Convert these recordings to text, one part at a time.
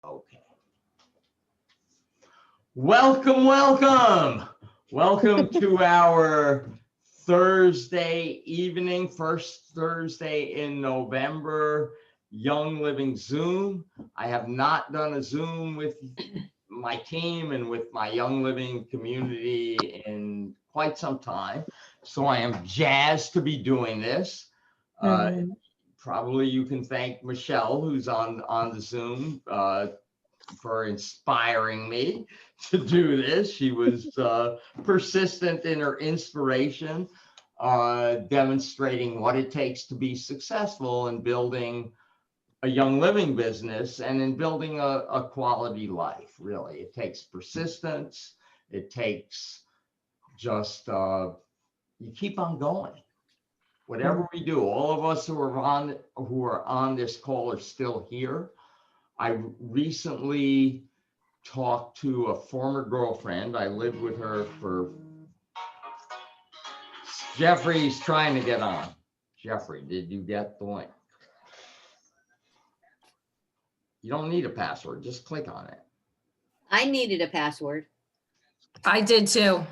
Okay. Welcome, welcome. Welcome to our Thursday evening, first Thursday in November, Young Living Zoom. I have not done a Zoom with my team and with my Young Living community in quite some time. So I am jazzed to be doing this. Uh, Probably you can thank Michelle, who's on the Zoom, for inspiring me to do this. She was persistent in her inspiration, demonstrating what it takes to be successful in building a young living business and in building a quality life. Really, it takes persistence. It takes just you keep on going. Whatever we do, all of us who are on this call are still here. I recently talked to a former girlfriend. I lived with her for. Jeffrey's trying to get on. Jeffrey, did you get the link? You don't need a password. Just click on it. I needed a password. I did too.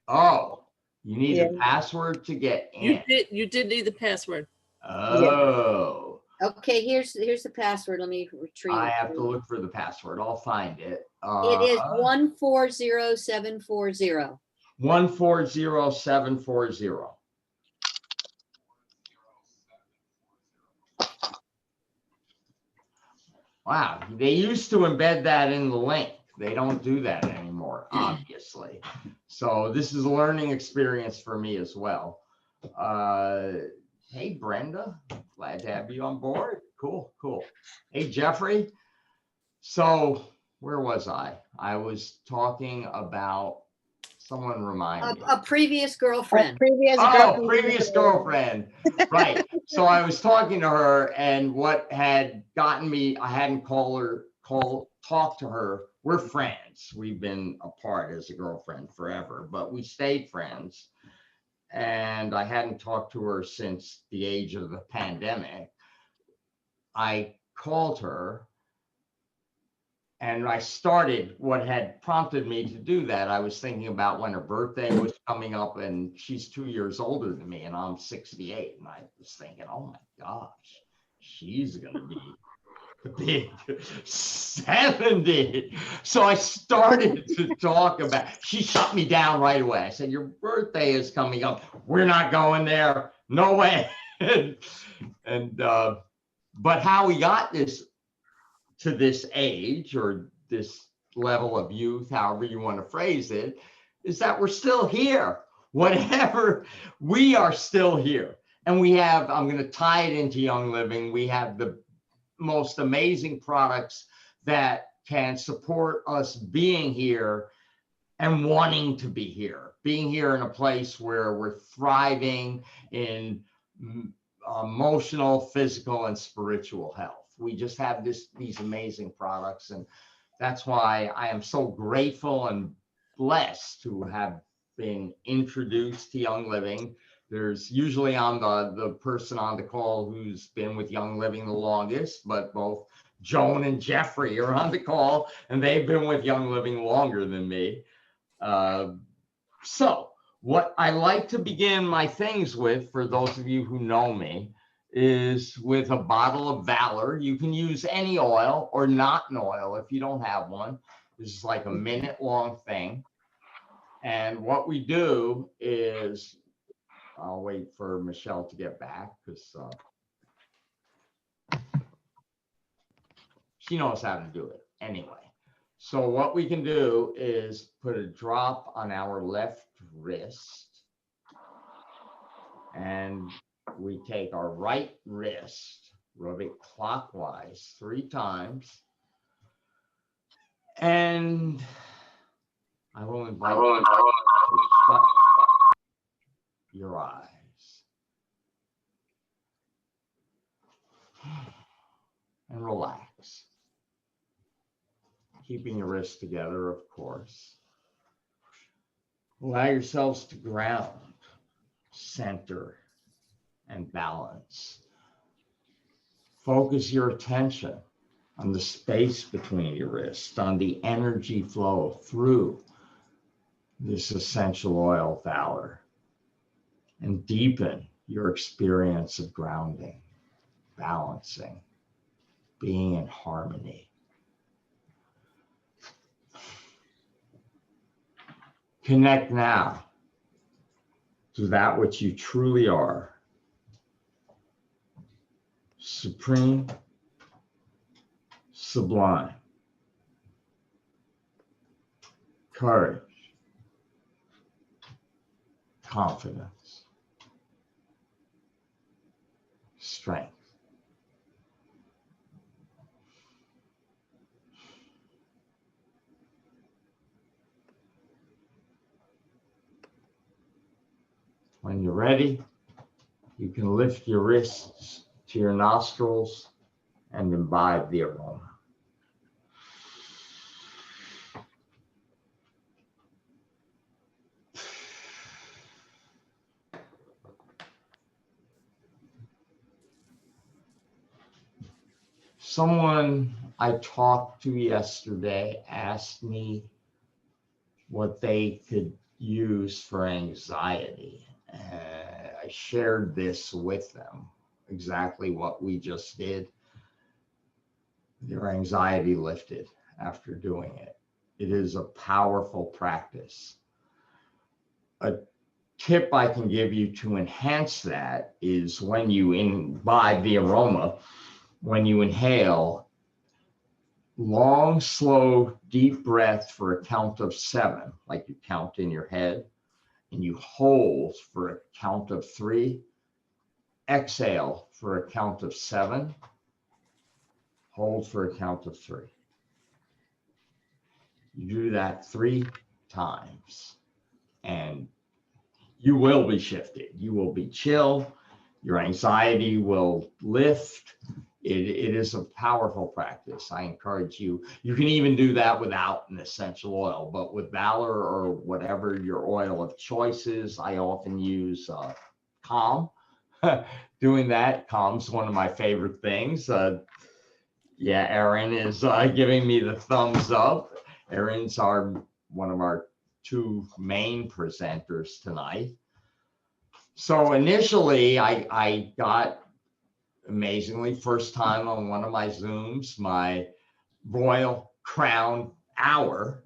Oh, you need a password to get in. You did need the password. Oh. Okay, here's the password. Let me retrieve I it. have to look for the password. I'll find it. It is 140740. 140740. Wow, they used to embed that in the link. They don't do that anymore, obviously. So this is a learning experience for me as well. Hey, Brenda, glad to have you on board. Cool. Hey, Jeffrey. So where was I? I was talking about, someone remind me. A previous girlfriend. Previous girlfriend. Right. So I was talking to her, and what had gotten me, I hadn't talked to her. We're friends. We've been apart as a girlfriend forever, but we stayed friends. And I hadn't talked to her since the age of the pandemic. I called her. And I started, what had prompted me to do that, I was thinking about when her birthday was coming up, and she's 2 years older than me, and I'm 68. And I was thinking, oh my gosh, she's going to be the big 70. So I started to talk about, she shut me down right away. I said, your birthday is coming up. We're not going there. No way. But how we got to this age or this level of youth, however you want to phrase it, is that we're still here. Whatever, we are still here. And we have, I'm going to tie it into Young Living, we have the most amazing products that can support us being here and wanting to be here, being here in a place where we're thriving in emotional, physical, and spiritual health. We just have these amazing products, and that's why I am so grateful and blessed to have been introduced to Young Living. There's usually I'm the person on the call who's been with Young Living the longest, but both Joan and Jeffrey are on the call, and they've been with Young Living longer than me. So what I like to begin my things with, for those of you who know me, is with a bottle of Valor. You can use any oil or not an oil if you don't have one. This is like a minute-long thing. And what we do is, I'll wait for Michelle to get back because she knows how to do it anyway. So what we can do is put a drop on our left wrist, and we take our right wrist, rub it clockwise 3 times, and I will invite you to shut your eyes and relax, keeping your wrists together, of course. Allow yourselves to ground, center, and balance. Focus your attention on the space between your wrists, on the energy flow through this essential oil valor, and deepen your experience of grounding, balancing, being in harmony. Connect now to that which you truly are: supreme, sublime, courage, confidence, strength. When you're ready, you can lift your wrists to your nostrils and imbibe the aroma. Someone I talked to yesterday asked me what they could use for anxiety. I shared this with them, exactly what we just did. Their anxiety lifted after doing it. It is a powerful practice. A tip I can give you to enhance that is when you imbibe the aroma, when you inhale, long, slow, deep breath for a count of 7, like you count in your head, and you hold for a count of 3, exhale for a count of 7, hold for a count of 3. You do that 3 times and you will be shifted. You will be chill. Your anxiety will lift. It is a powerful practice. I encourage you. You can even do that without an essential oil, but with Valor or whatever your oil of choice is, I often use Calm. Doing that, Calm's one of my favorite things. Yeah, Erin is giving me the thumbs up. Erin's one of our 2 main presenters tonight. So initially, I got, amazingly, first time on one of my Zooms, my Royal Crown Hour,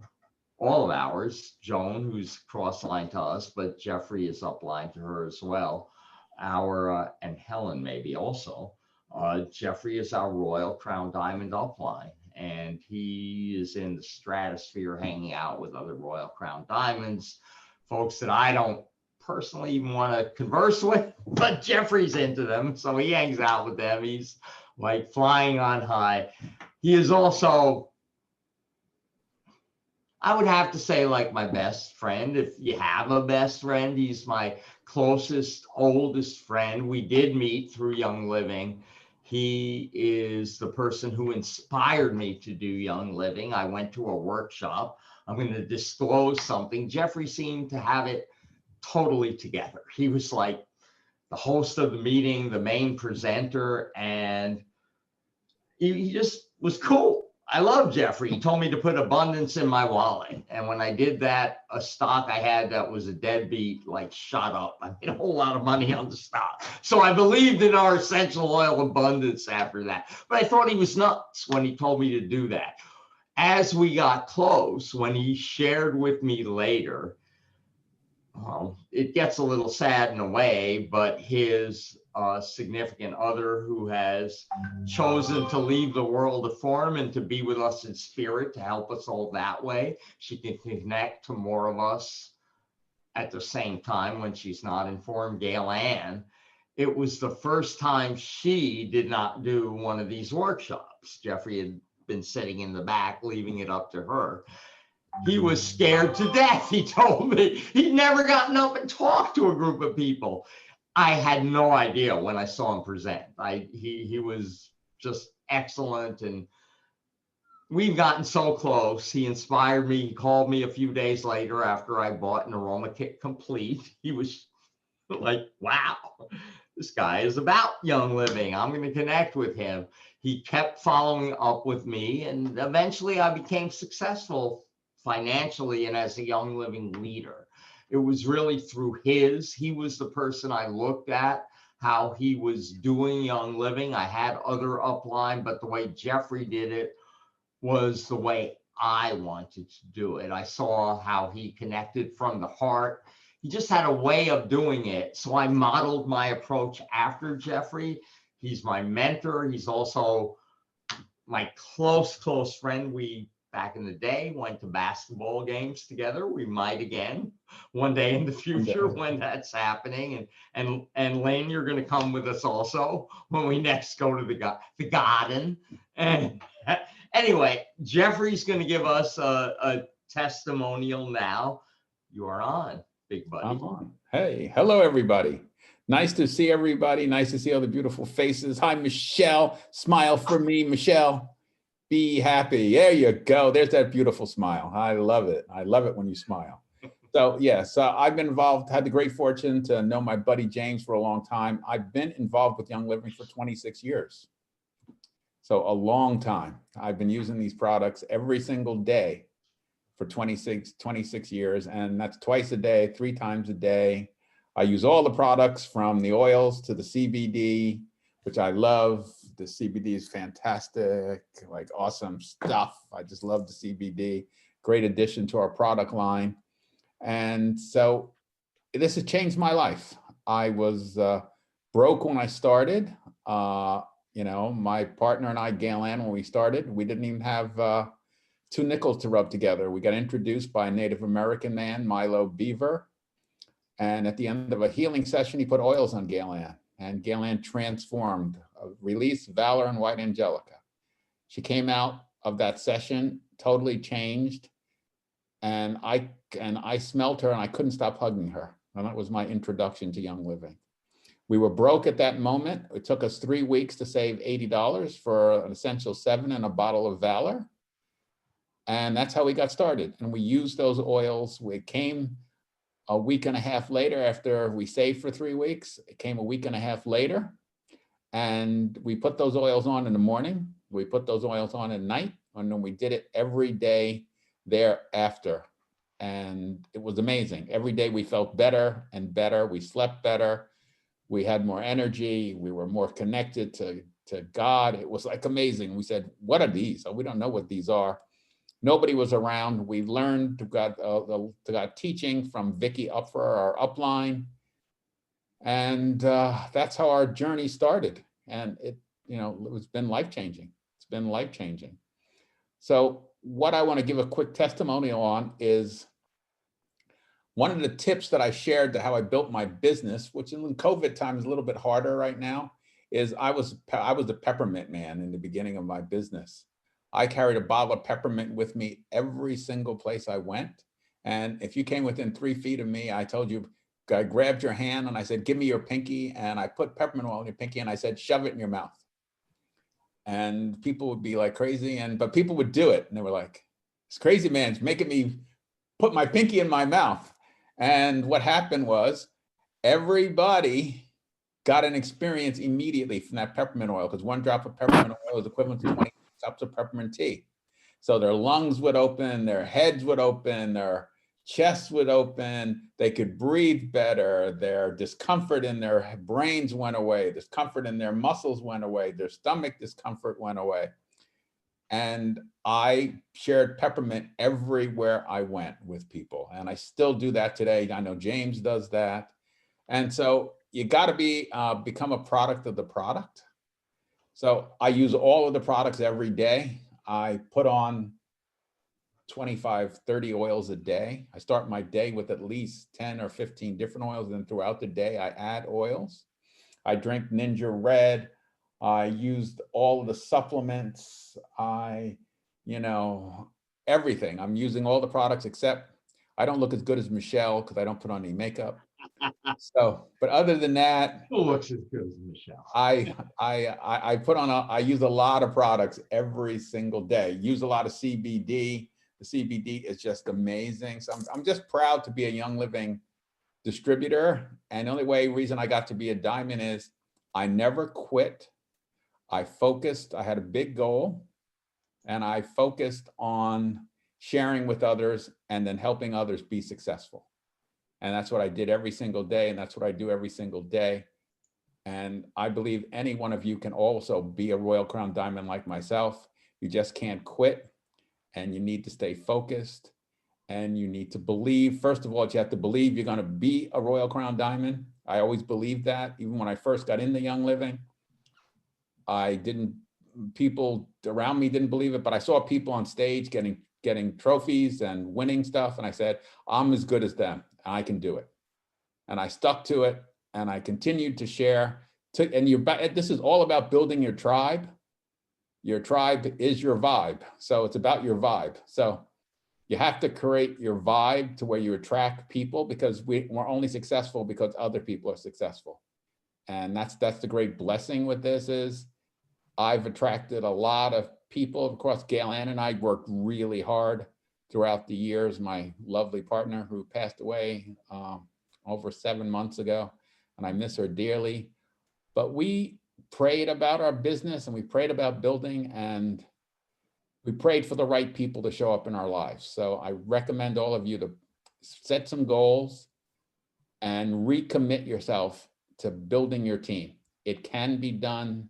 all of ours, Joan, who's cross-line to us, but Jeffrey is upline to her as well, and Helen maybe also. Jeffrey is our Royal Crown Diamond upline, and he is in the stratosphere hanging out with other Royal Crown Diamonds, folks that I don't personally even want to converse with, but Jeffrey's into them, so he hangs out with them. He's like flying on high. He is also, I would have to say, like my best friend. If you have a best friend, he's my closest, oldest friend. We did meet through Young Living. He is the person who inspired me to do Young Living. I went to a workshop. I'm going to disclose something. Jeffrey seemed to have it totally together. He was like the host of the meeting, the main presenter, and he just was cool. I love Jeffrey. He told me to put abundance in my wallet. And when I did that, a stock I had that was a deadbeat, like, shot up. I made a whole lot of money on the stock. So I believed in our essential oil abundance after that. But I thought he was nuts when he told me to do that. As we got close, when he shared with me later, it gets a little sad in a way, but his significant other, who has chosen to leave the world of form and to be with us in spirit, to help us all that way, she can connect to more of us at the same time when she's not in form, Gail Ann. It was the first time she did not do one of these workshops. Jeffrey had been sitting in the back, leaving it up to her. He was scared to death. He told me he'd never gotten up and talked to a group of people. I had no idea when I saw him present. He was just excellent, and we've gotten so close. He inspired me. He called me a few days later after I bought an Aroma Kit Complete. He was like, wow, this guy is about Young Living. I'm going to connect with him. he kept following up with me, and eventually I became successful financially and as a Young Living leader. It was really through he was the person I looked at, how he was doing Young Living. I had other upline, but the way Jeffrey did it was the way I wanted to do it. I saw how he connected from the heart. He just had a way of doing it. So I modeled my approach after Jeffrey. He's my mentor. He's also my close friend. We, back in the day, went to basketball games together. We might again one day in the future when that's happening. And Lane, you're going to come with us also when we next go to the garden. And anyway, Jeffrey's going to give us a testimonial now. You are on, big buddy. I'm on. Hey, hello, everybody. Nice to see everybody. Nice to see all the beautiful faces. Hi, Michelle. Smile for me, Michelle. Be happy. There you go. There's that beautiful smile. I love it. I love it when you smile. So yes, I've been involved, had the great fortune to know my buddy James for a long time. I've been involved with Young Living for 26 years. So a long time. I've been using these products every single day for 26 years, and that's twice a day, 3 times a day. I use all the products from the oils to the CBD, which I love. The CBD is fantastic, like awesome stuff. I just love the CBD. Great addition to our product line. And so this has changed my life. I was broke when I started. You know, my partner and I, Gail Ann, when we started, we didn't even have 2 nickels to rub together. We got introduced by a Native American man, Milo Beaver. And at the end of a healing session, he put oils on Gail Ann, and Gail Ann transformed, released Valor and White Angelica. She came out of that session totally changed, and I smelled her and I couldn't stop hugging her. And that was my introduction to Young Living. We were broke at that moment. It took us 3 weeks to save $80 for an Essential 7 and a bottle of Valor. And that's how we got started. And we used those oils. We came a week and a half later after we saved for 3 weeks. It came a week and a half later. And we put those oils on in the morning. We put those oils on at night. And then we did it every day thereafter. And it was amazing. Every day we felt better and better. We slept better. We had more energy. We were more connected to God. It was like amazing. We said, what are these? Oh, we don't know what these are. Nobody was around. We learned, got teaching from Vicky Upfer, our upline. And that's how our journey started. And it's been life-changing. It's been life-changing. So what I want to give a quick testimonial on is one of the tips that I shared to how I built my business, which in COVID time is a little bit harder right now, is I was the peppermint man in the beginning of my business. I carried a bottle of peppermint with me every single place I went. And if you came within 3 feet of me, I told you, I grabbed your hand and I said, give me your pinky. And I put peppermint oil in your pinky and I said, shove it in your mouth. And people would be like crazy, but people would do it. And they were like, this crazy man's making me put my pinky in my mouth. And what happened was everybody got an experience immediately from that peppermint oil, because 1 drop of peppermint oil is equivalent to 20 cups of peppermint tea. So their lungs would open, their heads would open, their chests would open, they could breathe better, their discomfort in their brains went away, discomfort in their muscles went away, their stomach discomfort went away. And I shared peppermint everywhere I went with people. And I still do that today. I know James does that. And so you got to become a product of the product. So I use all of the products every day. I put on 25, 30 oils a day. I start my day with at least 10 or 15 different oils. And throughout the day, I add oils. I drink Ninja Red. I used all of the supplements. Everything. I'm using all the products, except I don't look as good as Michelle because I don't put on any makeup. So, but other than that, Who looks as good as Michelle? I use a lot of products every single day. Use a lot of CBD. The CBD is just amazing. So I'm just proud to be a Young Living distributor. And the only reason I got to be a diamond is I never quit. I focused, I had a big goal, and I focused on sharing with others and then helping others be successful. And that's what I did every single day, and that's what I do every single day. And I believe any one of you can also be a Royal Crown Diamond like myself. You just can't quit, and you need to stay focused, and you need to believe. First of all, you have to believe you're going to be a Royal Crown Diamond. I always believed that. Even when I first got into Young Living, people around me didn't believe it, but I saw people on stage getting trophies and winning stuff. And I said, I'm as good as them. I can do it. And I stuck to it, and I continued to share. This is all about building your tribe. Your tribe is your vibe. So it's about your vibe. So you have to create your vibe to where you attract people, because we're only successful because other people are successful. And that's the great blessing with this is I've attracted a lot of people. Of course, Gail Ann and I worked really hard throughout the years. My lovely partner who passed away over 7 months ago, and I miss her dearly. But we prayed about our business, and we prayed about building, and we prayed for the right people to show up in our lives. So I recommend all of you to set some goals and recommit yourself to building your team. It can be done.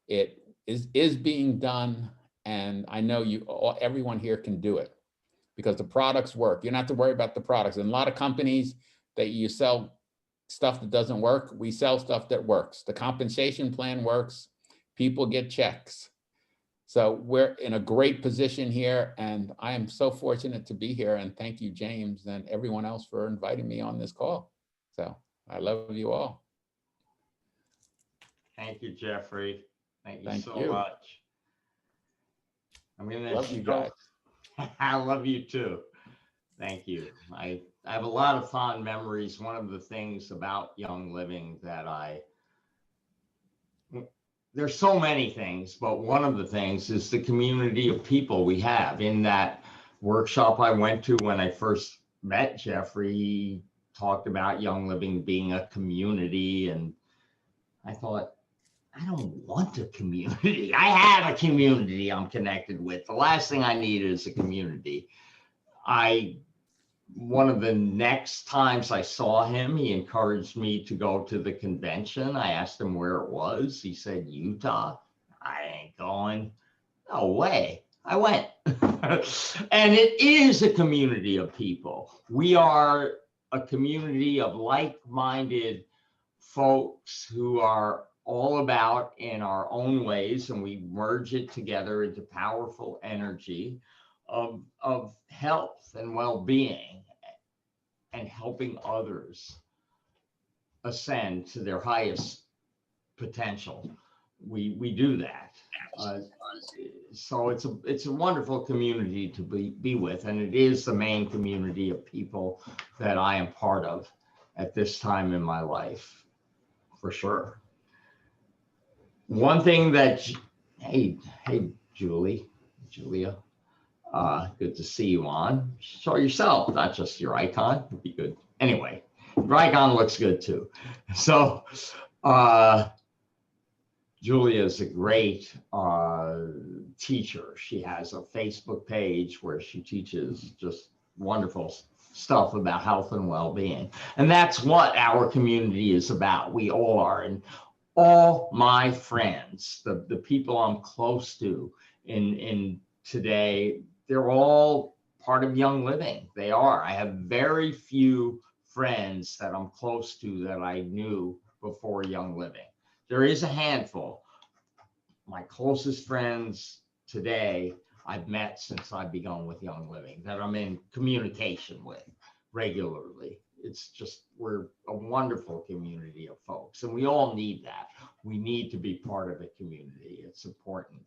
It is being done. And I know everyone here can do it because the products work. You don't have to worry about the products. And a lot of companies that you sell stuff that doesn't work, we sell stuff that works. The compensation plan works. People get checks. So we're in a great position here, and I am so fortunate to be here. And thank you, James, and everyone else for inviting me on this call. So I love you all. Thank you, Jeffrey. Thank you Thank so you. much. I'm gonna Love you guys. I love you too. Thank you. I have a lot of fond memories. One of the things about Young Living that there's so many things, but one of the things is the community of people we have. In that workshop I went to when I first met Jeffrey, he talked about Young Living being a community, and I thought, I don't want a community. I have a community I'm connected with. The last thing I need is a community. One of the next times I saw him, he encouraged me to go to the convention. I asked him where it was. He said, Utah. I ain't going. No way. I went. And it is a community of people. We are a community of like-minded folks who are all about in our own ways, and we merge it together into powerful energy of health and well-being and helping others ascend to their highest potential. We do that. So it's a wonderful community to be with, and it is the main community of people that I am part of at this time in my life, for sure. One thing that, hey, Julia, good to see you on. Show yourself, not just your icon. Would be good. Anyway, your icon looks good too. So, Julia is a great teacher. She has a Facebook page where she teaches just wonderful stuff about health and well-being. And that's what our community is about. We all are. And all my friends, the people I'm close to in today, they're all part of Young Living. They are. I have very few friends that I'm close to that I knew before Young Living. There is a handful. My closest friends today I've met since I've begun with Young Living, that I'm in communication with regularly. It's just, we're a wonderful community of folks, and we all need that. We need to be part of a community. It's important.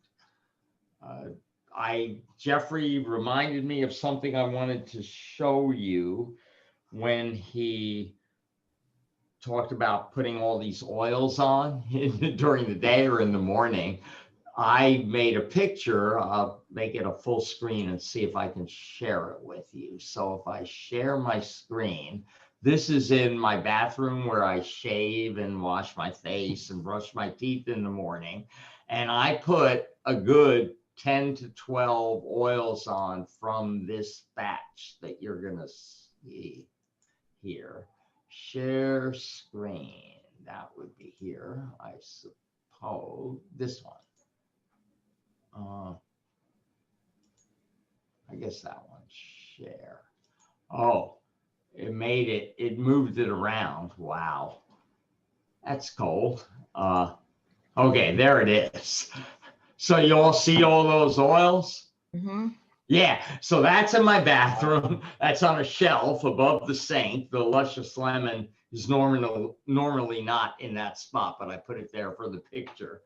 Jeffrey reminded me of something I wanted to show you when he talked about putting all these oils on during the day or in the morning. I made a picture. I'll make it a full screen and see if I can share it with you. So if I share my screen, this is in my bathroom where I shave and wash my face and brush my teeth in the morning. And I put a good 10 to 12 oils on from this batch that you're gonna see here. Share screen, that would be here, I suppose, this one. I guess that one, share. Oh, it moved it around. Wow. That's cold. Okay, there it is. So you all see all those oils? Yeah, so that's in my bathroom. That's on a shelf above the sink. The Luscious Lemon is normally not in that spot, but I put it there for the picture.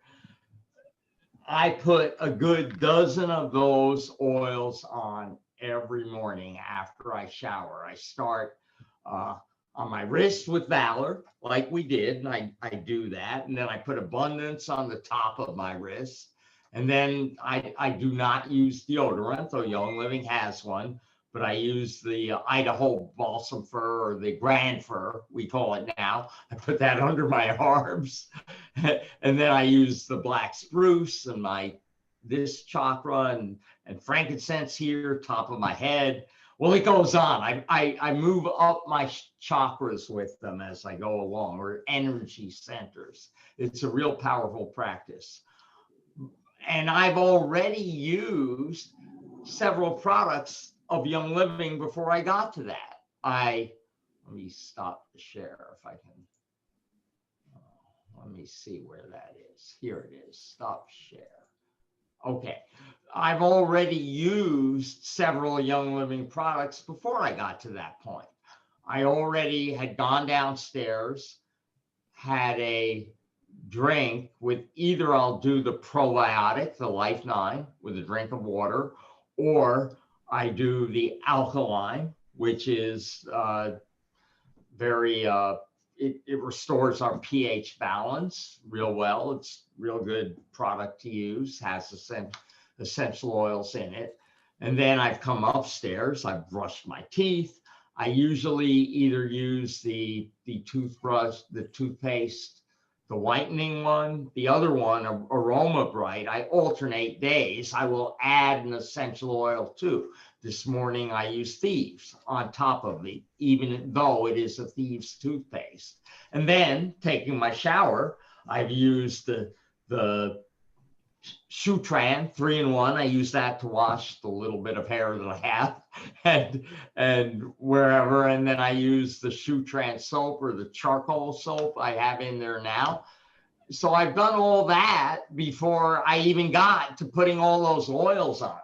I put a good dozen of those oils on every morning after I shower. I start on my wrist with Valor, like we did, and I do that. And then I put Abundance on the top of my wrist. And then I do not use deodorant, though Young Living has one, but I use the Idaho Balsam Fir, or the Grand Fir, we call it now. I put that under my arms. And then I use the Black Spruce and this chakra and frankincense here, top of my head. Well, it goes on. I move up my chakras with them as I go along, or energy centers. It's a real powerful practice. And I've already used several products of Young Living before I got to that. Let me stop the share if I can. Let me see where that is. Here it is. Stop share. Okay. I've already used several Young Living products before I got to that point. I already had gone downstairs, had a drink with either I'll do the probiotic, the Life 9, with a drink of water, or I do the alkaline, which is it restores our pH balance real well. It's real good product to use, has essential oils in it. And then I've come upstairs, I've brushed my teeth. I usually either use the toothbrush, the toothpaste, the whitening one, the other one, Aroma Bright. I alternate days. I will add an essential oil too. This morning I used Thieves on top of it, even though it is a Thieves toothpaste. And then taking my shower, I've used the Shutran 3-in-1. I use that to wash the little bit of hair that I have and wherever. And then I use the Shutran soap, or the charcoal soap I have in there now. So I've done all that before I even got to putting all those oils on.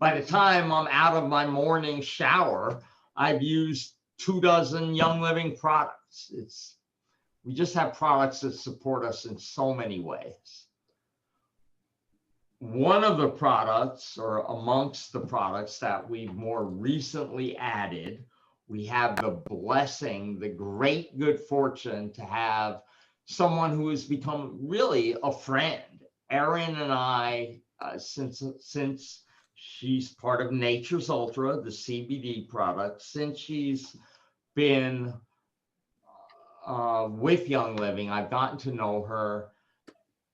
By the time I'm out of my morning shower, I've used 24 Young Living products. We just have products that support us in so many ways. One of the products, or amongst the products that we've more recently added, we have the blessing, the great good fortune to have someone who has become really a friend. Erin and I, since she's part of Nature's Ultra, the CBD product, since she's been with Young Living, I've gotten to know her.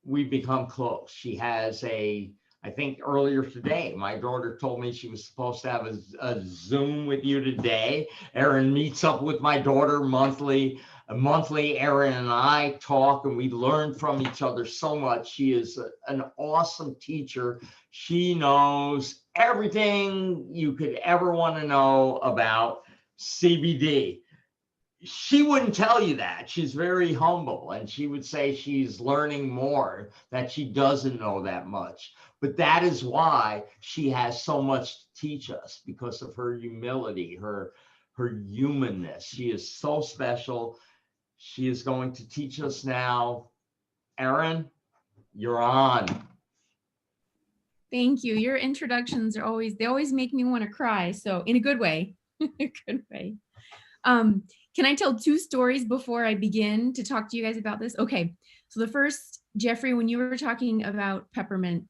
We've become close. She has I think earlier today, my daughter told me she was supposed to have a Zoom with you today. Erin meets up with my daughter monthly. Monthly, Erin and I talk, and we learn from each other so much. She is an awesome teacher. She knows everything you could ever want to know about CBD. She wouldn't tell you that. She's very humble, and she would say she's learning more, that she doesn't know that much. But that is why she has so much to teach us, because of her humility, her humanness. She is so special. She is going to teach us now. Erin, you're on. Thank you. Your introductions they always make me want to cry. So in a good way, a good way. Can I tell 2 stories before I begin to talk to you guys about this? Okay. So the first, Jeffrey, when you were talking about peppermint,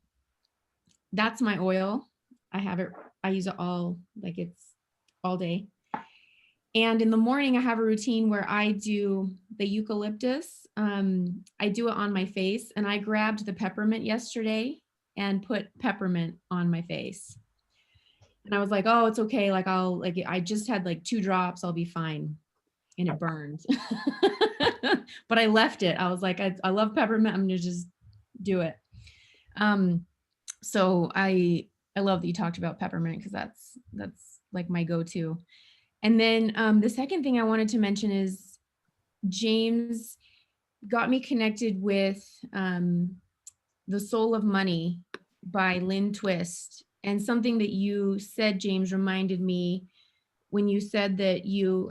that's my oil. I have it. I use it all, like it's all day. And in the morning, I have a routine where I do the eucalyptus. I do it on my face, and I grabbed the peppermint yesterday and put peppermint on my face. And I was like, oh, it's okay. Like I just had like 2 drops. I'll be fine. And it burned. But I left it. I was like, I love peppermint. I'm gonna just do it. So I love that you talked about peppermint, because that's like my go-to. And then the second thing I wanted to mention is James got me connected with The Soul of Money by Lynn Twist. And something that you said, James, reminded me when you said that you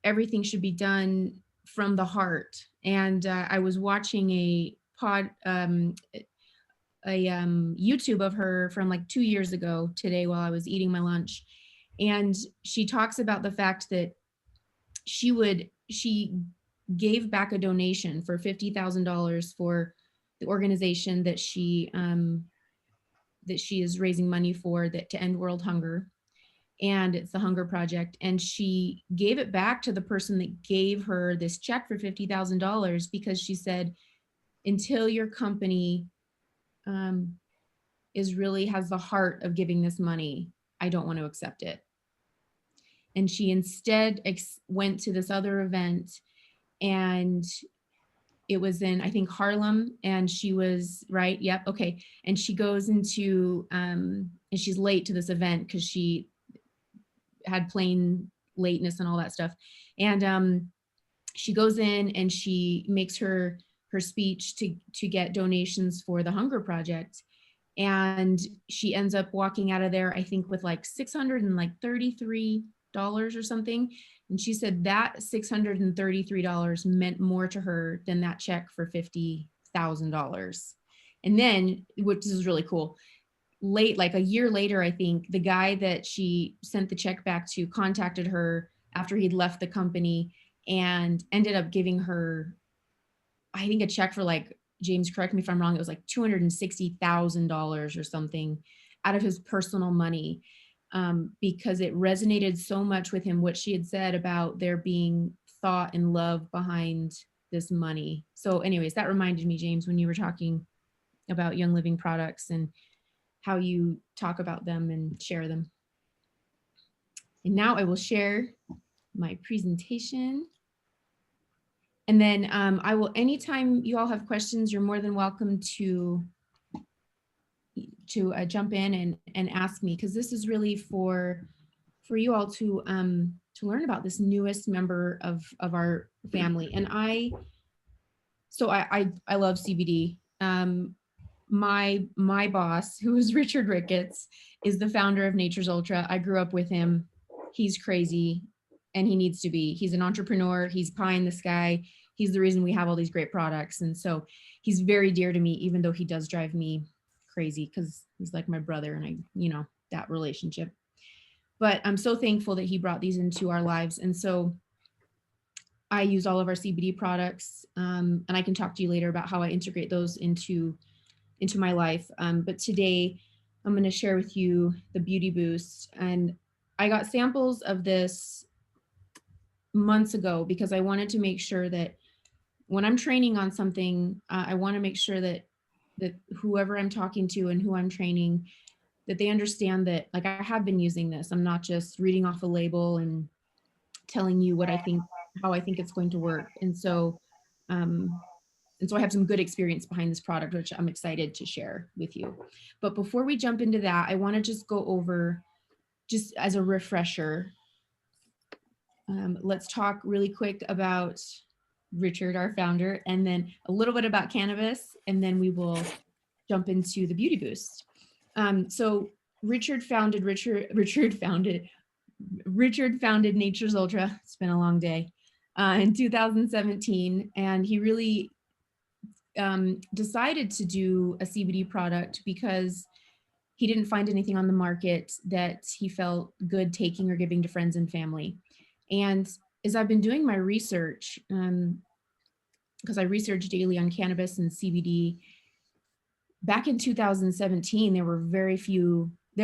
everything should be done from the heart. And I was watching a YouTube of her from like 2 years ago today while I was eating my lunch. And she talks about the fact that she gave back a donation for $50,000 for the organization that she is raising money for, that to end world hunger. And it's the Hunger Project. And she gave it back to the person that gave her this check for $50,000, because she said, until your company has the heart of giving this money, I don't want to accept it. And she instead went to this other event, and it was in, I think, Harlem, and she was right. Yep. Okay. And she goes into, and she's late to this event because she had plane lateness and all that stuff. And she goes in and she makes her speech to get donations for the Hunger Project. And she ends up walking out of there, I think, with like $633 or something. And she said that $633 meant more to her than that check for $50,000. And then, which is really cool, like a year later, I think, the guy that she sent the check back to contacted her after he'd left the company and ended up giving her, I think, a check for, like, James, correct me if I'm wrong, it was like $260,000 or something out of his personal money, because it resonated so much with him, what she had said about there being thought and love behind this money. So anyways, that reminded me, James, when you were talking about Young Living products and how you talk about them and share them. And now I will share my presentation. And then I will, anytime you all have questions, you're more than welcome to jump in and ask me, because this is really for you all to learn about this newest member of our family. And I love CBD. My boss, who is Richard Ricketts, is the founder of Nature's Ultra. I grew up with him. He's crazy, and he needs to be. He's an entrepreneur. He's pie in the sky. He's the reason we have all these great products. And so he's very dear to me, even though he does drive me crazy, because he's like my brother, and that relationship. But I'm so thankful that he brought these into our lives. And so I use all of our CBD products, and I can talk to you later about how I integrate those into my life. But today I'm going to share with you the Beauty Boost. And I got samples of this months ago because I wanted to make sure that when I'm training on something, I want to make sure that whoever I'm talking to and who I'm training, that they understand that, like, I have been using this. I'm not just reading off a label and telling you what I think, how I think it's going to work. And so I have some good experience behind this product, which I'm excited to share with you. But before we jump into that, I want to just go over, just as a refresher, let's talk really quick about Richard, our founder, and then a little bit about cannabis, and then we will jump into the Beauty Boost. So Richard founded Nature's Ultra. It's been a long day. In 2017, and he really decided to do a CBD product because he didn't find anything on the market that he felt good taking or giving to friends and family. And as I've been doing my research, because I research daily on cannabis and CBD, back in 2017, there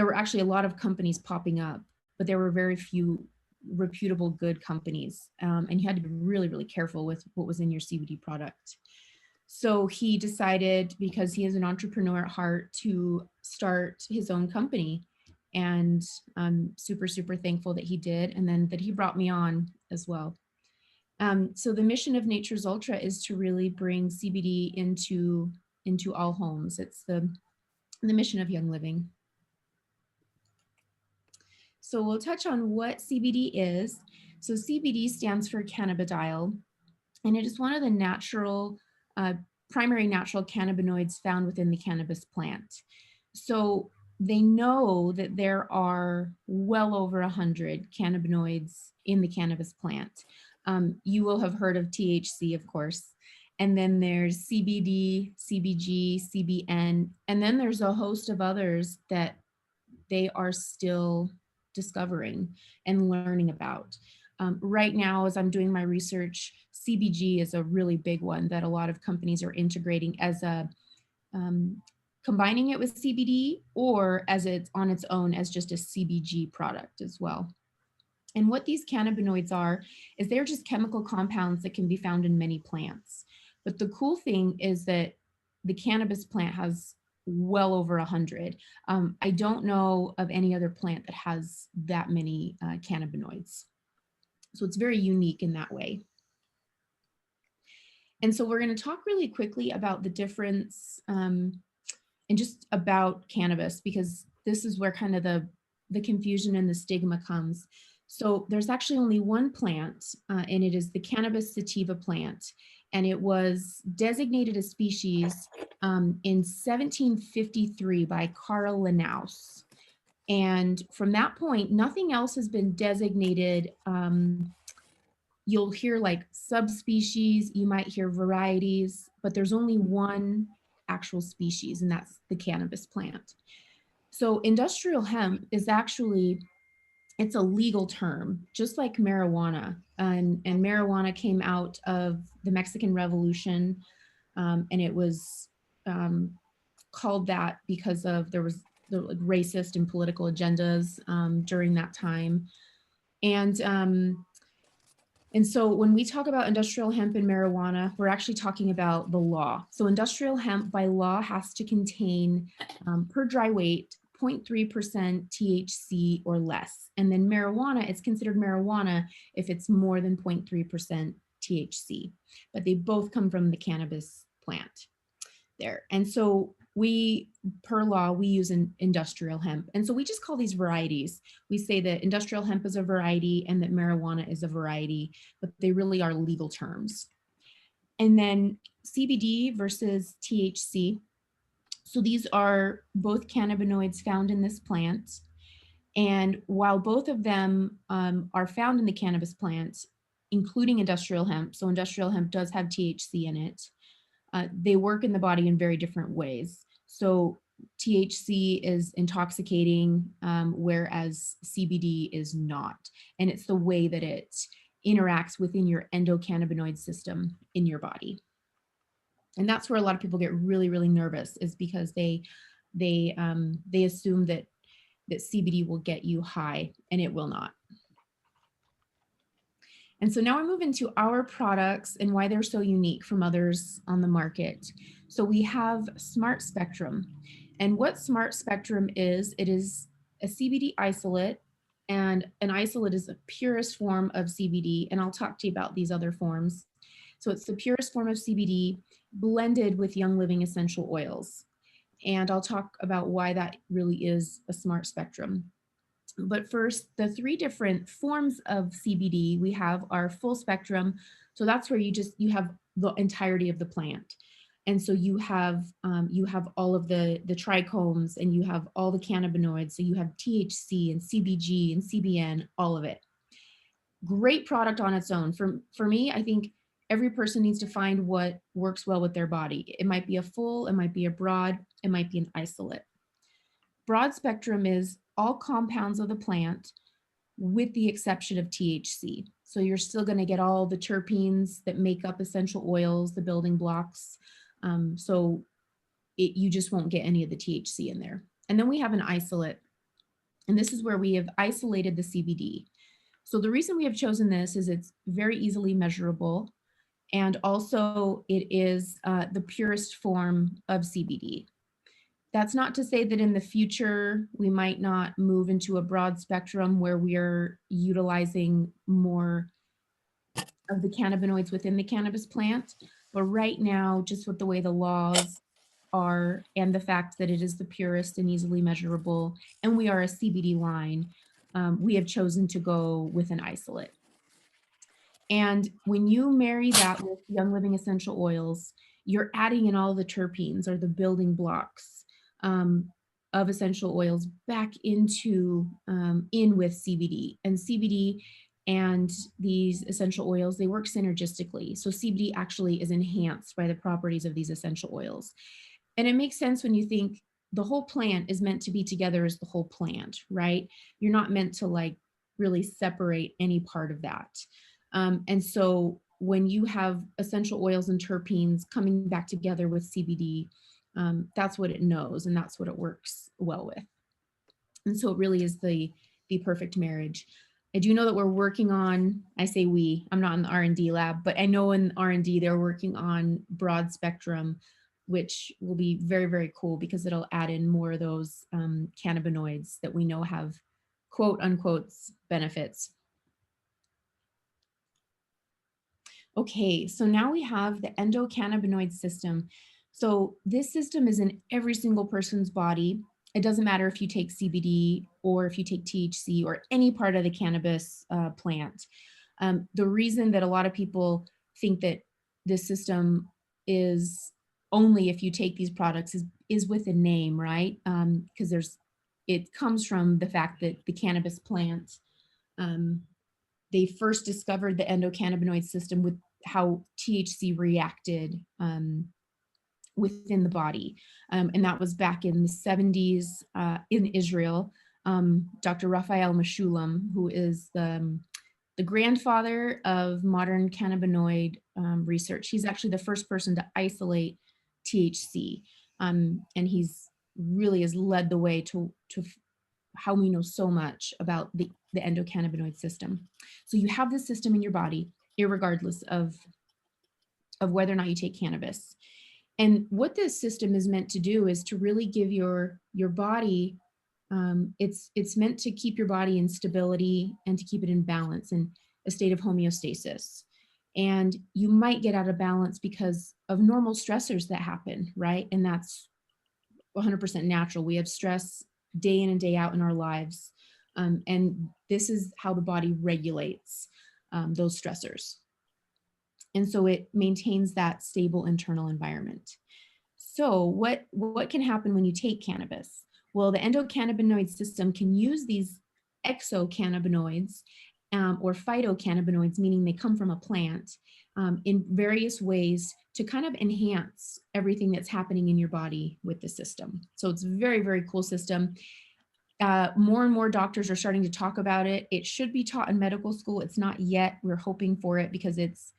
were actually a lot of companies popping up, but there were very few reputable good companies. And you had to be really, really careful with what was in your CBD product. So he decided, because he is an entrepreneur at heart, to start his own company. And I'm super, super thankful that he did, and then that he brought me on as well. So the mission of Nature's Ultra is to really bring CBD into all homes. It's the mission of Young Living. So we'll touch on what CBD is. So CBD stands for cannabidiol, and it is one of the natural, primary natural cannabinoids found within the cannabis plant. So they know that there are well over 100 cannabinoids in the cannabis plant. You will have heard of THC, of course. And then there's CBD, CBG, CBN, and then there's a host of others that they are still discovering and learning about. Right now, as I'm doing my research, CBG is a really big one that a lot of companies are integrating as a, combining it with CBD, or as it's on its own as just a CBG product as well. And what these cannabinoids are is they're just chemical compounds that can be found in many plants. But the cool thing is that the cannabis plant has well over 100. I don't know of any other plant that has that many cannabinoids. So it's very unique in that way. And so we're going to talk really quickly about the difference and just about cannabis, because this is where kind of the confusion and the stigma comes. So there's actually only one plant, and it is the cannabis sativa plant. And it was designated a species in 1753 by Carl Linnaeus. And from that point, nothing else has been designated. You'll hear like subspecies, you might hear varieties, but there's only one actual species, and that's the cannabis plant. So industrial hemp is actually, it's a legal term, just like marijuana. And marijuana came out of the Mexican Revolution, and it was called that because of there was racist and political agendas during that time. And so when we talk about industrial hemp and marijuana, we're actually talking about the law. So industrial hemp by law has to contain per dry weight 0.3% THC or less. And then marijuana, it's considered marijuana if it's more than 0.3% THC. But they both come from the cannabis plant there. And so we, per law, we use an industrial hemp. And so we just call these varieties. We say that industrial hemp is a variety and that marijuana is a variety, but they really are legal terms. And then CBD versus THC. So these are both cannabinoids found in this plant. And while both of them are found in the cannabis plant, including industrial hemp, so industrial hemp does have THC in it, they work in the body in very different ways. So THC is intoxicating, whereas CBD is not. And it's the way that it interacts within your endocannabinoid system in your body. And that's where a lot of people get really, really nervous, is because they assume that CBD will get you high, and it will not. And so now we're moving to our products and why they're so unique from others on the market. So we have Smart Spectrum. And what Smart Spectrum is, it is a CBD isolate, and an isolate is the purest form of CBD. And I'll talk to you about these other forms. So it's the purest form of CBD blended with Young Living essential oils. And I'll talk about why that really is a Smart Spectrum. But first, the three different forms of CBD we have are full spectrum. So that's where you have the entirety of the plant. And so you have all of the trichomes, and you have all the cannabinoids. So you have THC and CBG and CBN, all of it. Great product on its own. For me, I think every person needs to find what works well with their body. It might be a full, it might be a broad, it might be an isolate. Broad spectrum is all compounds of the plant with the exception of THC. So you're still going to get all the terpenes that make up essential oils, the building blocks. You just won't get any of the THC in there. And then we have an isolate. And this is where we have isolated the CBD. So the reason we have chosen this is it's very easily measurable, and also it is the purest form of CBD. That's not to say that in the future we might not move into a broad spectrum where we are utilizing more of the cannabinoids within the cannabis plant. But right now, just with the way the laws are and the fact that it is the purest and easily measurable, and we are a CBD line, we have chosen to go with an isolate. And when you marry that with Young Living essential oils, you're adding in all the terpenes or the building blocks of essential oils back into in with CBD. And CBD and these essential oils, they work synergistically. So CBD actually is enhanced by the properties of these essential oils. And it makes sense when you think the whole plant is meant to be together as the whole plant, right? You're not meant to like really separate any part of that. And so when you have essential oils and terpenes coming back together with CBD, that's what it knows and that's what it works well with. And so it really is the perfect marriage. I do know that we're working on, I say we, I'm not in the R&D lab, but I know in R&D they're working on broad spectrum, which will be very, very cool because it'll add in more of those cannabinoids that we know have quote unquote benefits. Okay, so now we have the endocannabinoid system. So this system is in every single person's body. It doesn't matter if you take CBD or if you take THC or any part of the cannabis plant. The reason that a lot of people think that this system is only if you take these products is with a name, right? Because it comes from the fact that the cannabis plant, they first discovered the endocannabinoid system with how THC reacted within the body. And that was back in the 70s in Israel. Dr. Raphael Mechoulam, who is the grandfather of modern cannabinoid research. He's actually the first person to isolate THC. And he's really has led the way to how we know so much about the endocannabinoid system. So you have this system in your body, irregardless of whether or not you take cannabis. And what this system is meant to do is to really give your body, it's meant to keep your body in stability and to keep it in balance and a state of homeostasis. And you might get out of balance because of normal stressors that happen, right? And that's 100% natural. We have stress day in and day out in our lives. And this is how the body regulates those stressors. And so it maintains that stable internal environment. So what can happen when you take cannabis? Well, the endocannabinoid system can use these exocannabinoids or phytocannabinoids, meaning they come from a plant, in various ways to kind of enhance everything that's happening in your body with the system. So it's a very, very cool system. More and more doctors are starting to talk about it. It should be taught in medical school. It's not yet. We're hoping for it because it's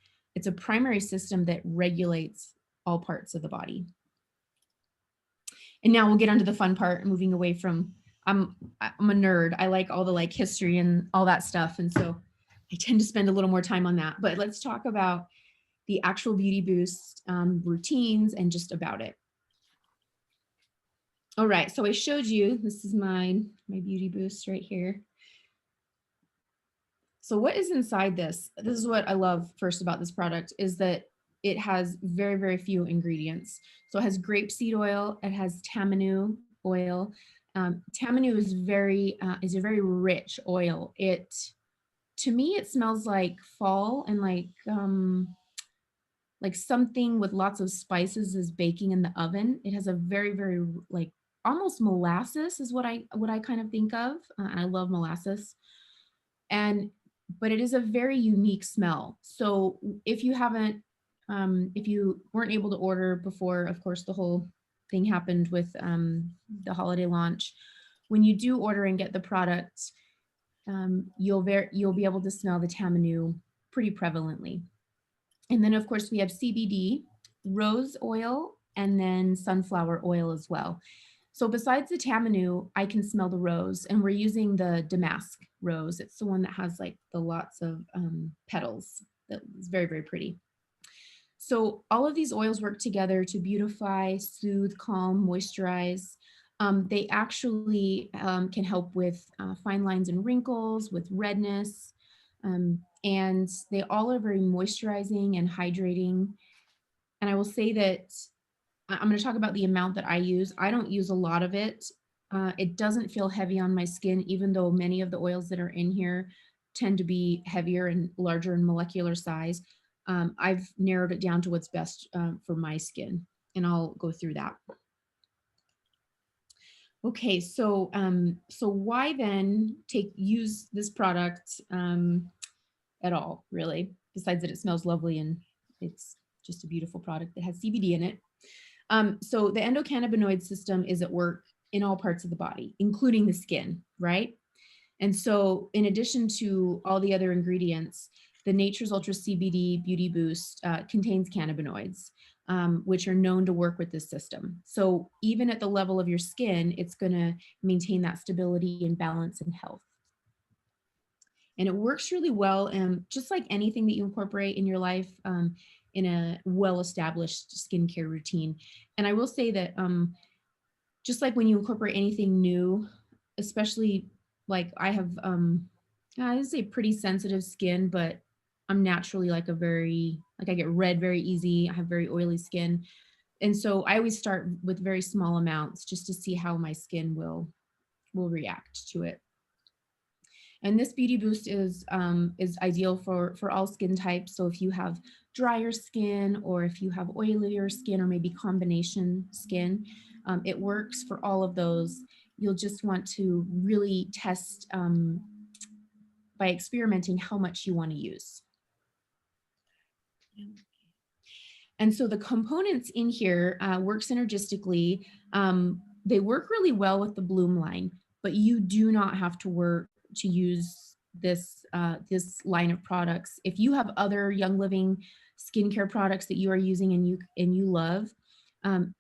a primary system that regulates all parts of the body. And now we'll get onto the fun part, moving away from, I'm a nerd. I like all the like history and all that stuff. And so I tend to spend a little more time on that, but let's talk about the actual Beauty Boost routines and just about it. All right, so I showed you, this is my Beauty Boost right here. So what is inside this? This is what I love first about this product is that it has very, very few ingredients. So it has grapeseed oil, it has tamanu oil. Tamanu is a very rich oil. To me, it smells like fall and like something with lots of spices is baking in the oven. It has a very, very like almost molasses is what I kind of think of. I love molasses. But it is a very unique smell. So if you haven't, if you weren't able to order before, of course, the whole thing happened with the holiday launch, when you do order and get the product, you'll be able to smell the tamanu pretty prevalently. And then of course we have CBD, rose oil, and then sunflower oil as well. So besides the Tamanu, I can smell the rose, and we're using the Damask rose. It's the one that has like the lots of petals. That is very, very pretty. So all of these oils work together to beautify, soothe, calm, moisturize. They actually can help with fine lines and wrinkles, with redness, and they all are very moisturizing and hydrating. And I will say that I'm going to talk about the amount that I use. I don't use a lot of it. It doesn't feel heavy on my skin, even though many of the oils that are in here tend to be heavier and larger in molecular size. I've narrowed it down to what's best for my skin, and I'll go through that. Okay, so why then use this product at all, really, besides that it smells lovely and it's just a beautiful product that has CBD in it. So the endocannabinoid system is at work in all parts of the body, including the skin, right? And so in addition to all the other ingredients, the Nature's Ultra CBD Beauty Boost contains cannabinoids, which are known to work with this system. So even at the level of your skin, it's going to maintain that stability and balance and health. And it works really well, just like anything that you incorporate in your life, in a well-established skincare routine. And I will say that just like when you incorporate anything new, especially like I have, I would say pretty sensitive skin, but I'm naturally like I get red very easy. I have very oily skin. And so I always start with very small amounts just to see how my skin will react to it. And this Beauty Boost is ideal for all skin types. So if you have drier skin, or if you have oilier skin, or maybe combination skin, it works for all of those. You'll just want to really test by experimenting how much you want to use. And so the components in here work synergistically. They work really well with the Bloom line, but you do not have to use this line of products. If you have other Young Living skincare products that you are using and you love,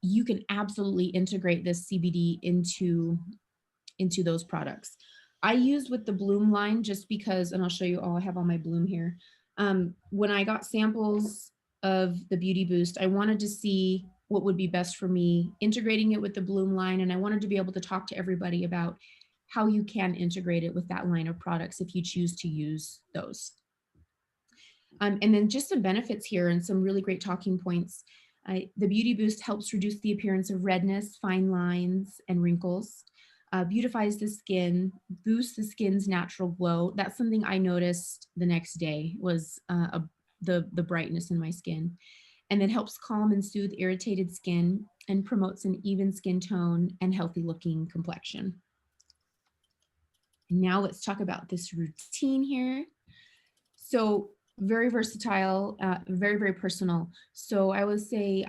you can absolutely integrate this CBD into those products. I use with the Bloom line just because, and I'll show you all, I have all my Bloom here. When I got samples of the Beauty Boost, I wanted to see what would be best for me, integrating it with the Bloom line, and I wanted to be able to talk to everybody about how you can integrate it with that line of products if you choose to use those. And then just some benefits here and some really great talking points. The Beauty Boost helps reduce the appearance of redness, fine lines, and wrinkles, beautifies the skin, boosts the skin's natural glow. That's something I noticed the next day was the brightness in my skin. And then helps calm and soothe irritated skin and promotes an even skin tone and healthy looking complexion. Now let's talk about this routine here. So very versatile, very, very personal. So I would say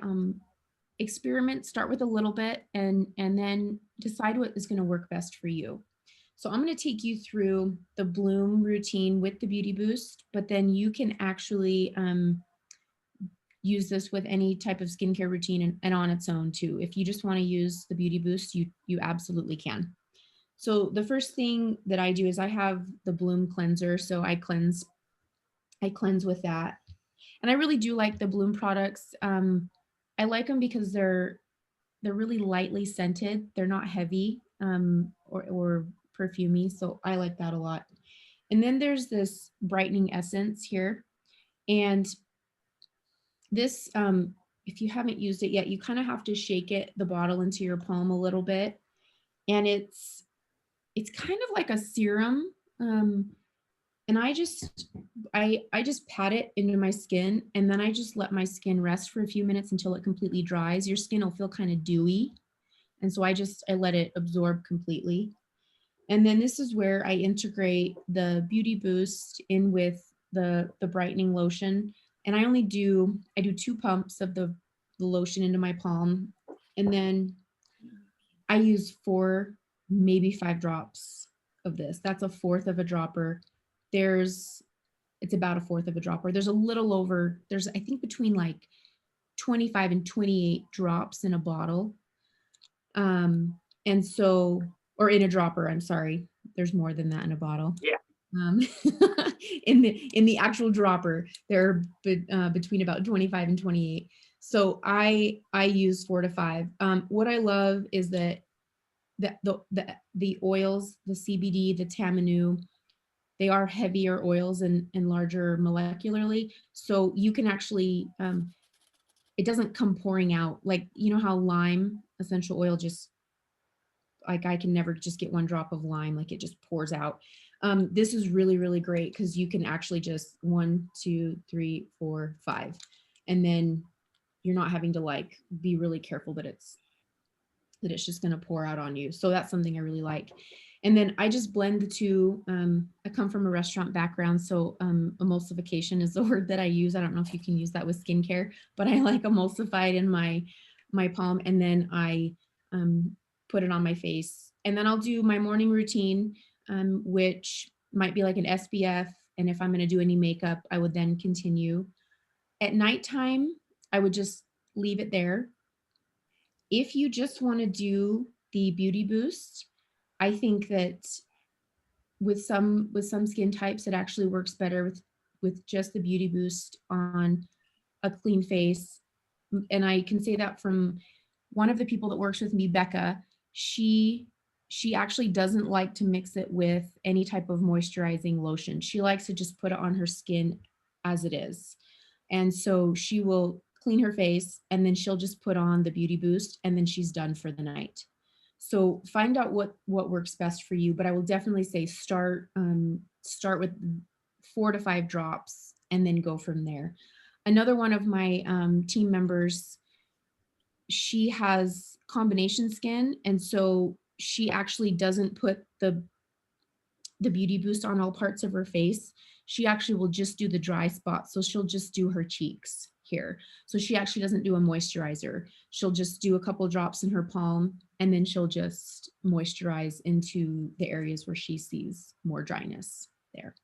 experiment, start with a little bit and then decide what is going to work best for you. So I'm going to take you through the Bloom routine with the Beauty Boost, but then you can actually use this with any type of skincare routine and on its own too. If you just want to use the Beauty Boost, you absolutely can. So the first thing that I do is I have the Bloom cleanser. So I cleanse with that. And I really do like the Bloom products. I like them because they're really lightly scented. They're not heavy or perfumey. So I like that a lot. And then there's this brightening essence here. And this, if you haven't used it yet, you kind of have to shake the bottle into your palm a little bit. And it's kind of like a serum. And I just pat it into my skin, and then I just let my skin rest for a few minutes until it completely dries. Your skin will feel kind of dewy. And so I let it absorb completely. And then this is where I integrate the Beauty Boost in with the brightening lotion. And I do 2 pumps of the lotion into my palm. And then I use 4, maybe 5 drops of this. That's a fourth of a dropper. It's about a fourth of a dropper. There's I think between like 25 and 28 drops in a bottle. And so, or in a dropper, I'm sorry. There's more than that in a bottle. Yeah. Um, in the actual dropper, they're between about 25 and 28. So I use 4 to 5. What I love is that the oils, the CBD, the Tamanu, they are heavier oils and larger molecularly. So you can actually, it doesn't come pouring out. Like, you know how lime essential oil just, like I can never just get one drop of lime, like it just pours out. This is really, really great because you can actually just 1, 2, 3, 4, 5. And then you're not having to like be really careful that it's just going to pour out on you. So that's something I really like. And then I just blend the two. I come from a restaurant background, so emulsification is the word that I use. I don't know if you can use that with skincare, but I like emulsified in my palm, and then I put it on my face. And then I'll do my morning routine, which might be like an SPF. And if I'm going to do any makeup, I would then continue. At nighttime, I would just leave it there. If you just want to do the beauty boost, I think that with some skin types, it actually works better with just the beauty boost on a clean face. And I can say that from one of the people that works with me, Becca. She actually doesn't like to mix it with any type of moisturizing lotion. She likes to just put it on her skin as it is. And so she will clean her face and then she'll just put on the beauty boost and then she's done for the night. So find out what works best for you, but I will definitely say start with 4 to 5 drops and then go from there. Another one of my team members, she has combination skin, and so she actually doesn't put the beauty boost on all parts of her face. She actually will just do the dry spots. So she'll just do her cheeks here. So she actually doesn't do a moisturizer. She'll just do a couple drops in her palm and then she'll just moisturize into the areas where she sees more dryness there.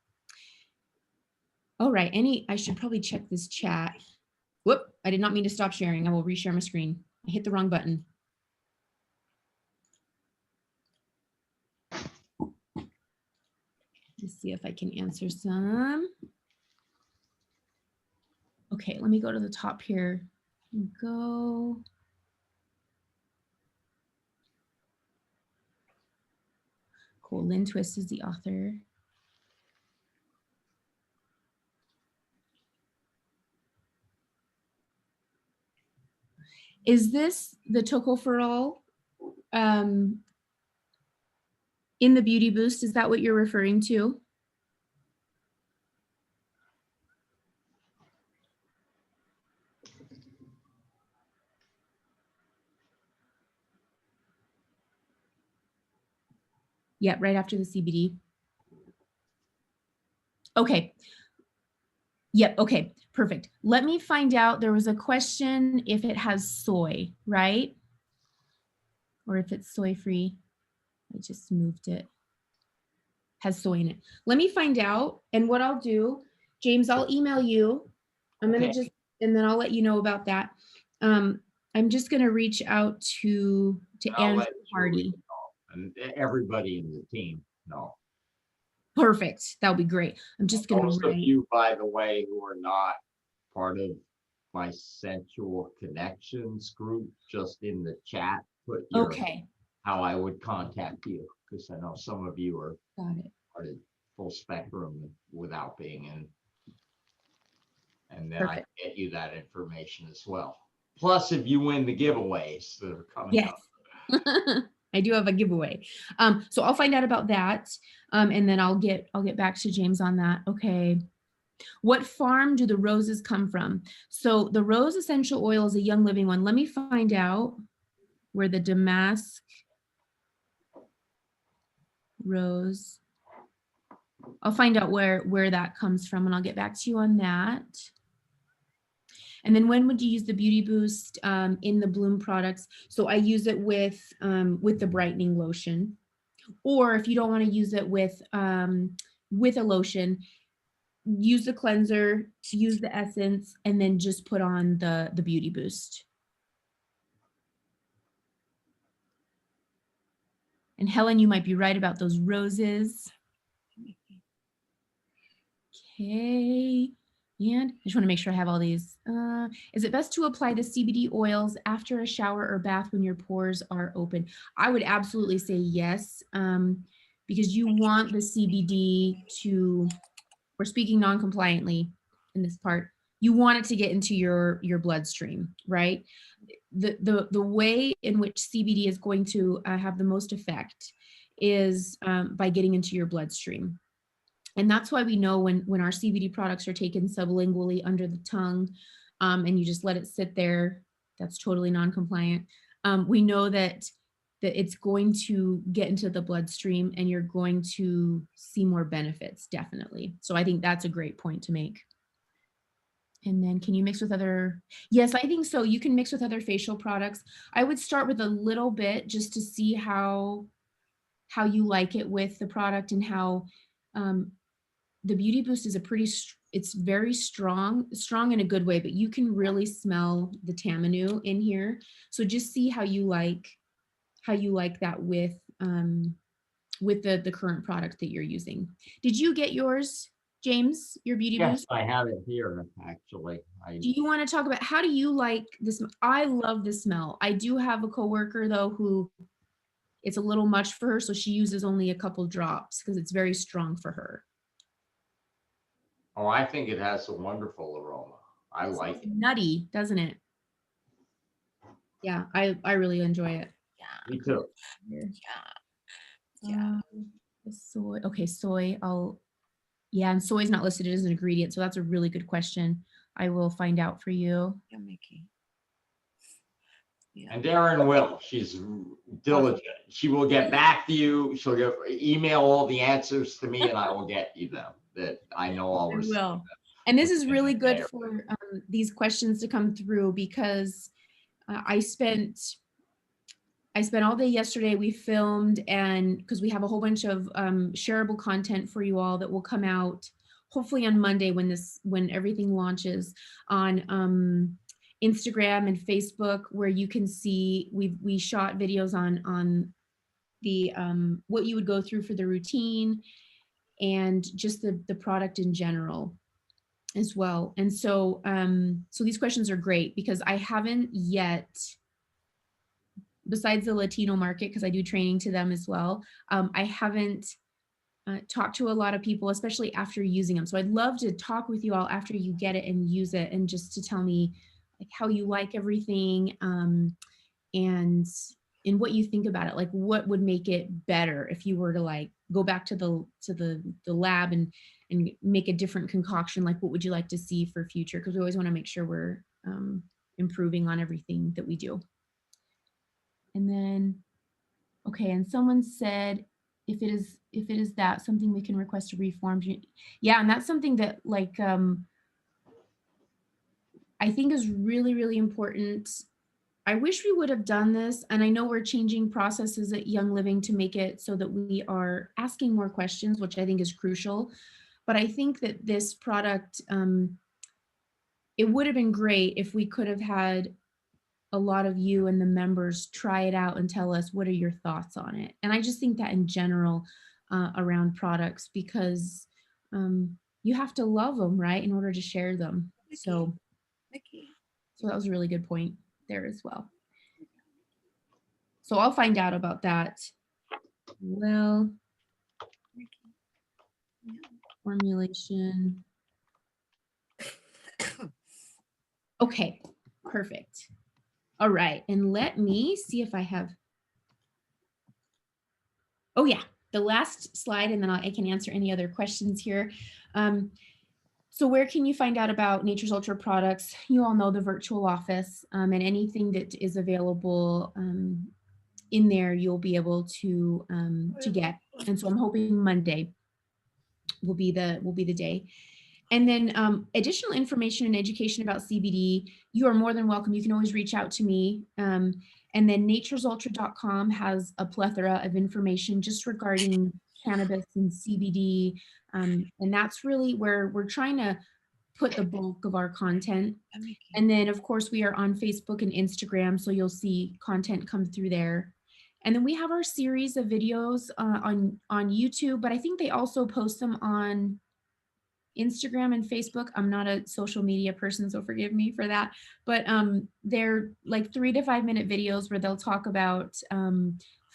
All right, I should probably check this chat. Whoop, I did not mean to stop sharing. I will reshare my screen. I hit the wrong button. Let's see if I can answer some. Okay, let me go to the top here. Go. Cool, Lynn Twist is the author. Is this the tocopherol in the beauty boost? Is that what you're referring to? Yeah, right after the CBD. Okay. Yep, okay, perfect. Let me find out. There was a question if it has soy, right? Or if it's soy-free. I just moved it. Has soy in it. Let me find out. And what I'll do, James, I'll email you. I'm going to just, and then I'll let you know about that. I'm just going to reach out to Andrew Hardy. And everybody in the team know. Perfect. That'll be great. I'm just going Most to of write. you, by the way, who are not part of my Sensual Connections group, just in the chat, put your Okay, how I would contact you, because I know some of you are got it. part of Full Spectrum without being in. And then I Perfect. can get you that information as well. Plus, if you win the giveaways that are coming Yes. up. I do have a giveaway. So I'll find out about that. And then I'll get back to James on that. Okay. What farm do the roses come from? So the rose essential oil is a Young Living one. Let me find out where the damask rose. I'll find out where that comes from and I'll get back to you on that. And then when would you use the beauty boost in the Bloom products? So I use it with the brightening lotion, or if you don't want to use it with a lotion, use the cleanser, use the essence, and then just put on the beauty boost. And Helen, you might be right about those roses. Okay. And I just want to make sure I have all these. Is it best to apply the CBD oils after a shower or bath when your pores are open? I would absolutely say yes, because you want the CBD to, we're speaking non-compliantly in this part, you want it to get into your bloodstream, right? The way in which CBD is going to have the most effect is by getting into your bloodstream. And that's why we know when our CBD products are taken sublingually under the tongue, and you just let it sit there, that's totally non-compliant. We know that it's going to get into the bloodstream and you're going to see more benefits, definitely. So I think that's a great point to make. And then can you mix with other? Yes, I think so. You can mix with other facial products. I would start with a little bit just to see how you like it with the product and how the Beauty Boost is it's very strong in a good way, but you can really smell the Tamanu in here. So just see how you like that with the current product that you're using. Did you get yours, James, your Beauty Yes, Boost? I have it here, actually. Do you want to talk about how do you like this? I love the smell. I do have a coworker though who it's a little much for her, so she uses only a couple drops because it's very strong for her. Oh, I think it has a wonderful aroma. I like It's it. nutty, doesn't it? Yeah, I really enjoy it. Me too. Yeah. The soy. Okay, soy. Yeah, and soy is not listed as an ingredient, so that's a really good question. I will find out for you. And Darren will. She's diligent. She will get back to you. She'll email all the answers to me, and I will get you them. That I know I'll I receive them. will. And this is within really a day good or for these questions to come through because I spent all day yesterday. We filmed, and because we have a whole bunch of shareable content for you all that will come out hopefully on Monday when everything launches on Instagram and Facebook, where you can see we shot videos on the what you would go through for the routine and just the product in general as well. And so so these questions are great because I haven't yet, besides the Latino market, because I do training to them as well, I haven't talked to a lot of people, especially after using them. So I'd love to talk with you all after you get it and use it, and just to tell me like how you like everything, and what you think about it. Like what would make it better if you were to like go back to the lab and make a different concoction. Like what would you like to see for future? Because we always want to make sure we're improving on everything that we do. And then, okay, and someone said, if it is that something we can request a reform. Yeah, and that's something that like I think is really, really important. I wish we would have done this, and I know we're changing processes at Young Living to make it so that we are asking more questions, which I think is crucial. But I think that this product, it would have been great if we could have had a lot of you and the members try it out and tell us what are your thoughts on it. And I just think that in general around products, because you have to love them, right, in order to share them. So that was a really good point there as well. So I'll find out about that. Well, formulation. Okay, perfect. All right, and let me see if I have. Oh yeah, the last slide, and then I can answer any other questions here. So where can you find out about Nature's Ultra products? You all know the virtual office, and anything that is available in there, you'll be able to get. And so I'm hoping Monday will be the day. And then additional information and education about CBD, you are more than welcome. You can always reach out to me. And then naturesultra.com has a plethora of information just regarding cannabis and CBD. And that's really where we're trying to put the bulk of our content. And then of course we are on Facebook and Instagram, so you'll see content come through there. And then we have our series of videos on YouTube, but I think they also post them on Instagram and Facebook. I'm not a social media person, so forgive me for that. But they're like 3 to 5 minute videos where they'll talk about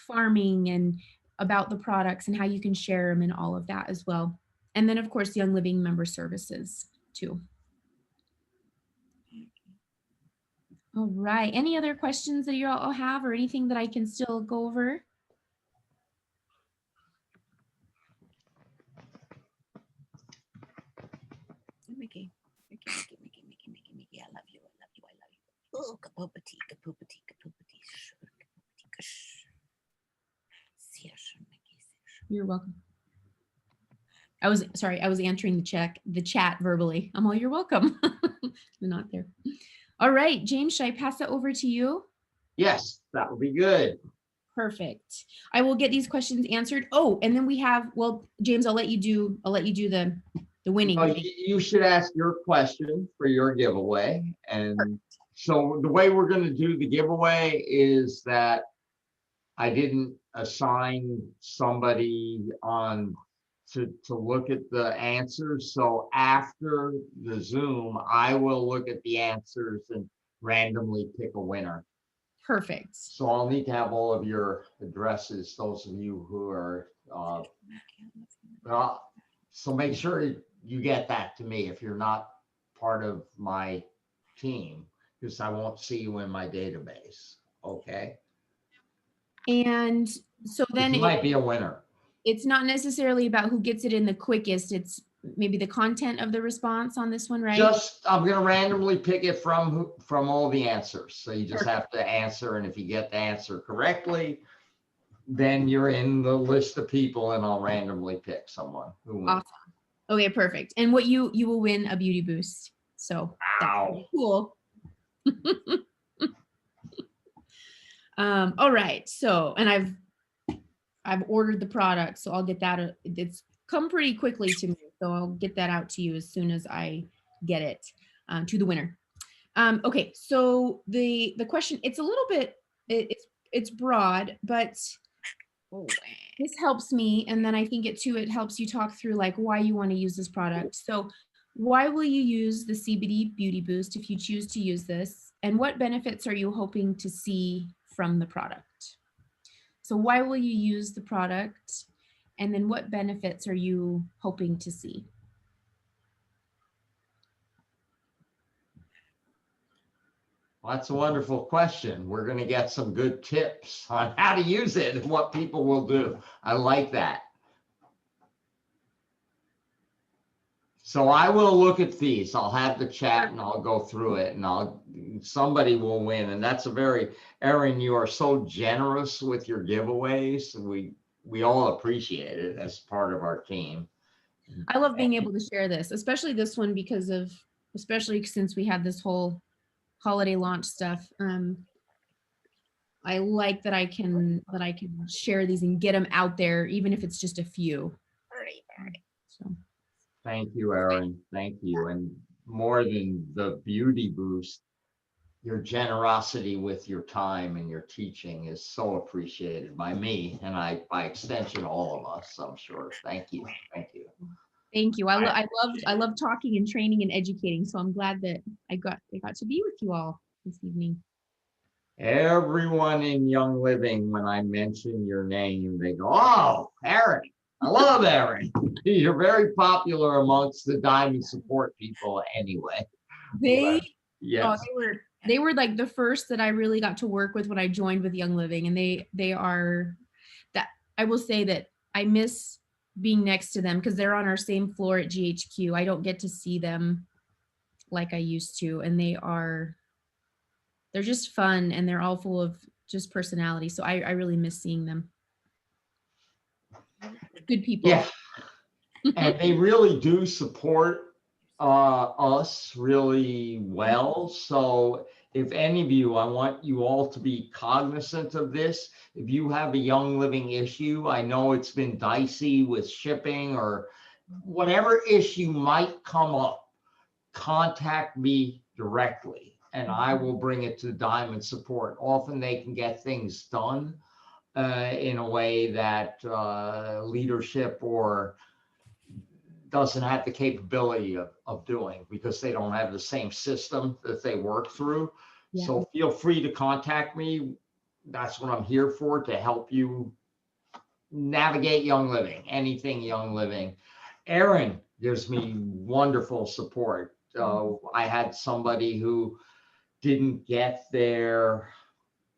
farming and about the products and how you can share them and all of that as well. And then of course, Young Living member services too. All right. Any other questions that you all have or anything that I can still go over? Mickey, Mickey, I love you, I love you, I love you. Oh, kapoopity, kapoopity, kapoopity, shoo, kapoopity, kash. See ya, shoo, Mickey, see ya, shoo. You're welcome. I was answering the chat verbally. I'm all, you're welcome. You're not there. All right, James, should I pass it over to you? Yes, that would be good. Perfect. I will get these questions answered. Oh, and then we have, well, James, I'll let you do the winning. You should ask your question for your giveaway. And so the way we're going to do the giveaway is that I didn't assign somebody on to look at the answers. So after the Zoom, I will look at the answers and randomly pick a winner. Perfect. So I'll need to have all of your addresses, those of you who are, so make sure you get that to me if you're not part of my team, because I won't see you in my database. Okay. And so then You might be a winner. it's not necessarily about who gets it in the quickest. It's maybe the content of the response on this one, right? I'm gonna randomly pick it from all the answers. So you just have to answer, and if you get the answer correctly, then you're in the list of people, and I'll randomly pick someone who wins. Awesome. Okay, perfect. And what you will win a beauty boost. So that's pretty cool. All right. So, and I've ordered the product, so I'll get that. It's come pretty quickly to me, so I'll get that out to you as soon as I get it to the winner. Okay, so the question, it's a little bit, it's broad, but this helps me, and then I think it helps you talk through like why you want to use this product. So why will you use the CBD Beauty Boost if you choose to use this, and what benefits are you hoping to see from the product? So why will you use the product? And then what benefits are you hoping to see? Well, that's a wonderful question. We're going to get some good tips on how to use it and what people will do. I like that. So I will look at these. I'll have the chat and I'll go through it, and somebody will win. And that's Erin, you are so generous with your giveaways. We all appreciate it as part of our team. I love being able to share this, especially this one, especially since we had this whole holiday launch stuff. I like that I can share these and get them out there, even if it's just a few. So. Thank you, Erin. Thank you. And more than the beauty boost, your generosity with your time and your teaching is so appreciated by me, and by extension, all of us, I'm sure. Thank you. Thank you. Thank you. I love talking and training and educating. So I'm glad that I got to be with you all this evening. Everyone in Young Living, when I mention your name, they go, "Oh, Erin. I love Erin. You're very popular amongst the Diamond support people anyway." Yes. They were like the first that I really got to work with when I joined with Young Living, and they are that. I will say that I miss being next to them because they're on our same floor at GHQ. I don't get to see them like I used to, and they're just fun, and they're all full of just personality. So I really miss seeing them. Good people. Yeah. And they really do support us really well. So if any of you, I want you all to be cognizant of this. If you have a Young Living issue, I know it's been dicey with shipping or whatever issue might come up, contact me directly and I will bring it to Diamond support. Often they can get things done in a way that leadership or doesn't have the capability of doing, because they don't have the same system that they work through. Yeah. So feel free to contact me. That's what I'm here for, to help you navigate Young Living, anything Young Living. Erin gives me wonderful support. I had somebody who didn't get their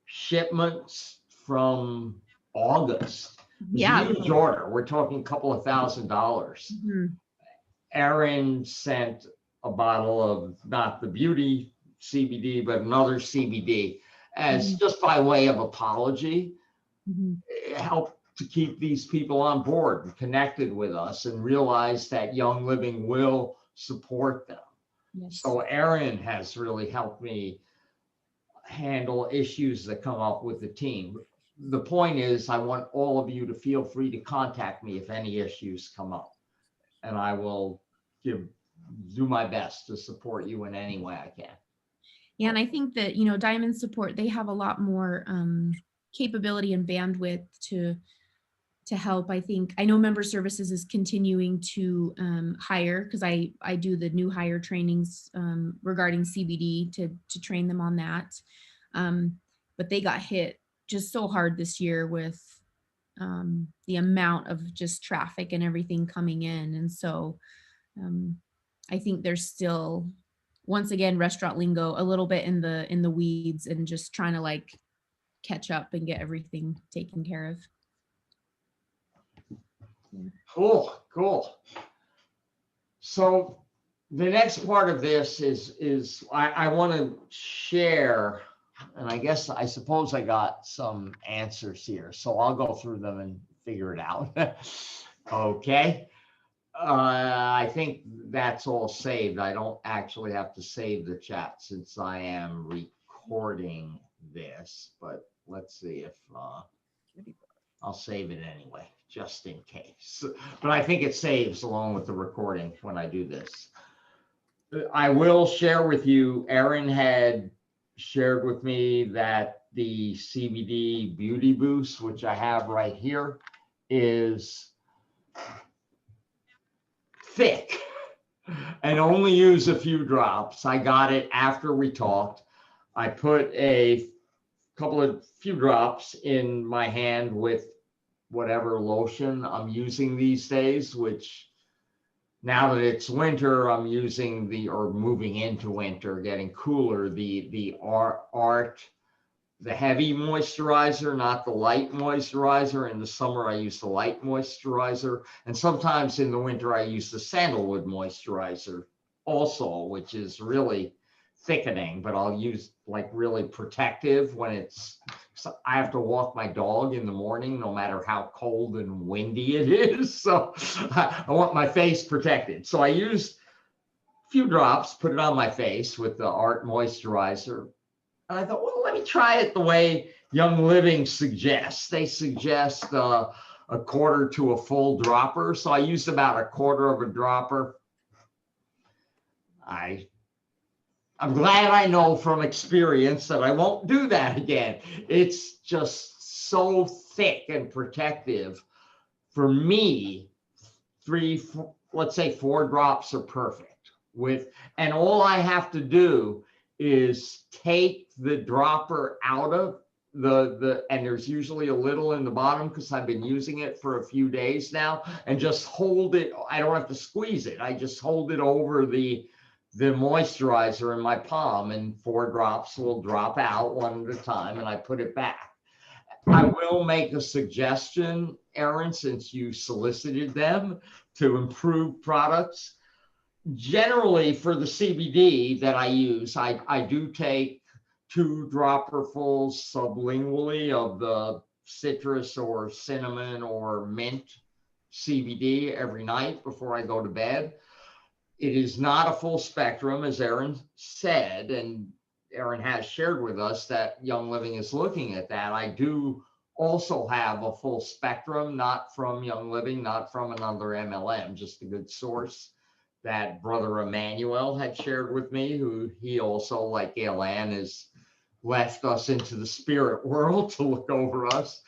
shipments from August. It was a Yeah. huge order. We're talking a couple of $1,000s. Mhm. Erin sent a bottle of not the beauty CBD, but another CBD as just by way of apology. Mhm. It helped to keep these people on board and connected with us and realize that Young Living will support them. Yes. So Erin has really helped me handle issues that come up with the team. The point is, I want all of you to feel free to contact me if any issues come up, and I will do my best to support you in any way I can. Yeah, and I think that, Diamond Support, they have a lot more capability and bandwidth to help. I know Member Services is continuing to hire, because I do the new hire trainings regarding CBD to train them on that. But they got hit just so hard this year with the amount of just traffic and everything coming in. And so I think there's still, once again, restaurant lingo, a little bit in the weeds, and just trying to like catch up and get everything taken care of. Cool. So the next part of this is I want to share, and I suppose I got some answers here, so I'll go through them and figure it out. Okay. I think that's all saved. I don't actually have to save the chat since I am recording this, but let's see if I'll save it anyway, just in case. But I think it saves along with the recording when I do this. I will share with you, Erin had shared with me that the CBD Beauty Boost, which I have right here, is thick and only use a few drops. I got it after we talked. I put a few drops in my hand with whatever lotion I'm using these days, which now that it's winter, I'm using or moving into winter, getting cooler, the Art, the heavy moisturizer, not the light moisturizer. In the summer, I use the light moisturizer. And sometimes in the winter, I use the sandalwood moisturizer also, which is really thickening, but I'll use like really protective when I have to walk my dog in the morning, no matter how cold and windy it is. So I want my face protected. So I used a few drops, put it on my face with the Art moisturizer. And I thought, well, let me try it the way Young Living suggests. They suggest a quarter to a full dropper. So I used about a quarter of a dropper. I'm glad I know from experience that I won't do that again. It's just so thick and protective. For me, let's say 4 drops are perfect. And all I have to do is take the dropper out of and there's usually a little in the bottom because I've been using it for a few days now, and just hold it. I don't have to squeeze it. I just hold it over the moisturizer in my palm, and 4 drops will drop out one at a time, and I put it back. I will make a suggestion, Erin, since you solicited them to improve products. Generally, for the CBD that I use, I do take 2 dropperfuls sublingually of the citrus or cinnamon or mint CBD every night before I go to bed. It is not a full spectrum, as Erin said, and Erin has shared with us that Young Living is looking at that. I do also have a full spectrum, not from Young Living, not from another MLM, just a good source that Brother Emmanuel had shared with me, who he also, like Gail Ann, has left us into the spirit world to look over us.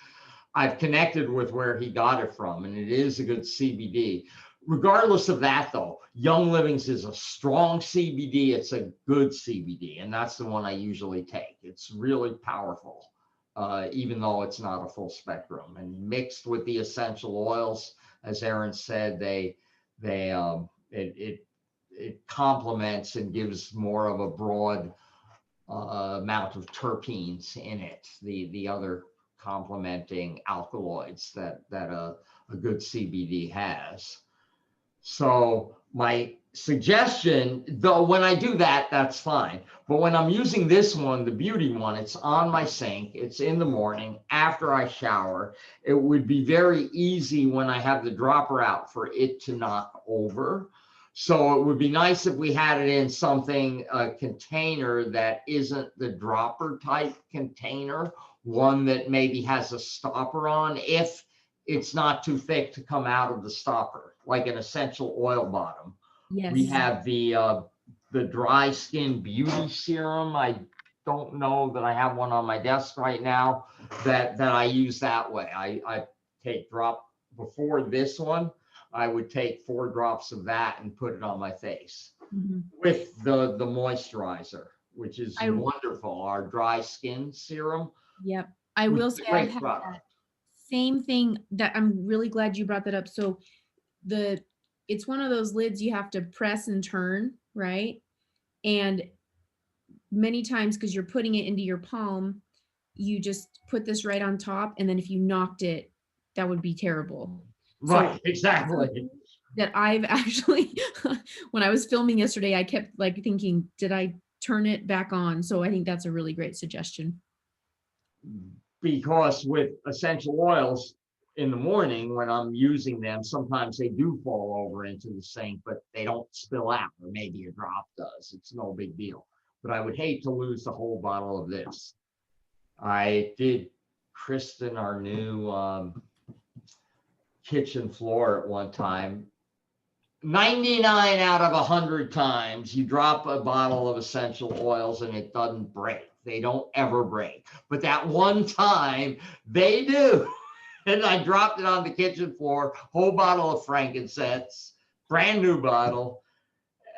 I've connected with where he got it from, and it is a good CBD. Regardless of that, though, Young Living's is a strong CBD. It's a good CBD, and that's the one I usually take. It's really powerful, even though it's not a full spectrum. And mixed with the essential oils, as Aaron said, it complements and gives more of a broad amount of terpenes in it. The other complementing alkaloids that a good CBD has. So my suggestion, though, when I do that, that's fine. But when I'm using this one, the beauty one, it's on my sink. It's in the morning after I shower. It would be very easy when I have the dropper out for it to knock over. So it would be nice if we had it in something, a container that isn't the dropper type container, one that maybe has a stopper on if it's not too thick to come out of the stopper, like an essential oil bottom. Yes. We have the dry skin beauty serum. I don't know that I have one on my desk right now that I use that way. I take drop before this one. I would take 4 drops of that and put it on my face Mhm. with the moisturizer, which is I- wonderful. Our dry skin serum. Yep. I which will is a say I've great had product. that same thing. That I'm really glad you brought that up. So it's one of those lids you have to press and turn, right? And many times, because you're putting it into your palm, you just put this right on top, and then if you knocked it, that would be terrible. So- Right, exactly. That I've actually, when I was filming yesterday, I kept like thinking, did I turn it back on? So I think that's a really great suggestion. Because with essential oils in the morning, when I'm using them, sometimes they do fall over into the sink, but they don't spill out, or maybe a drop does. It's no big deal. But I would hate to lose the whole bottle of this. I did Kristen our new kitchen floor at one time. 99 out of 100 times you drop a bottle of essential oils and it doesn't break. They don't ever break. But that one time they do. And I dropped it on the kitchen floor, whole bottle of frankincense, brand new bottle.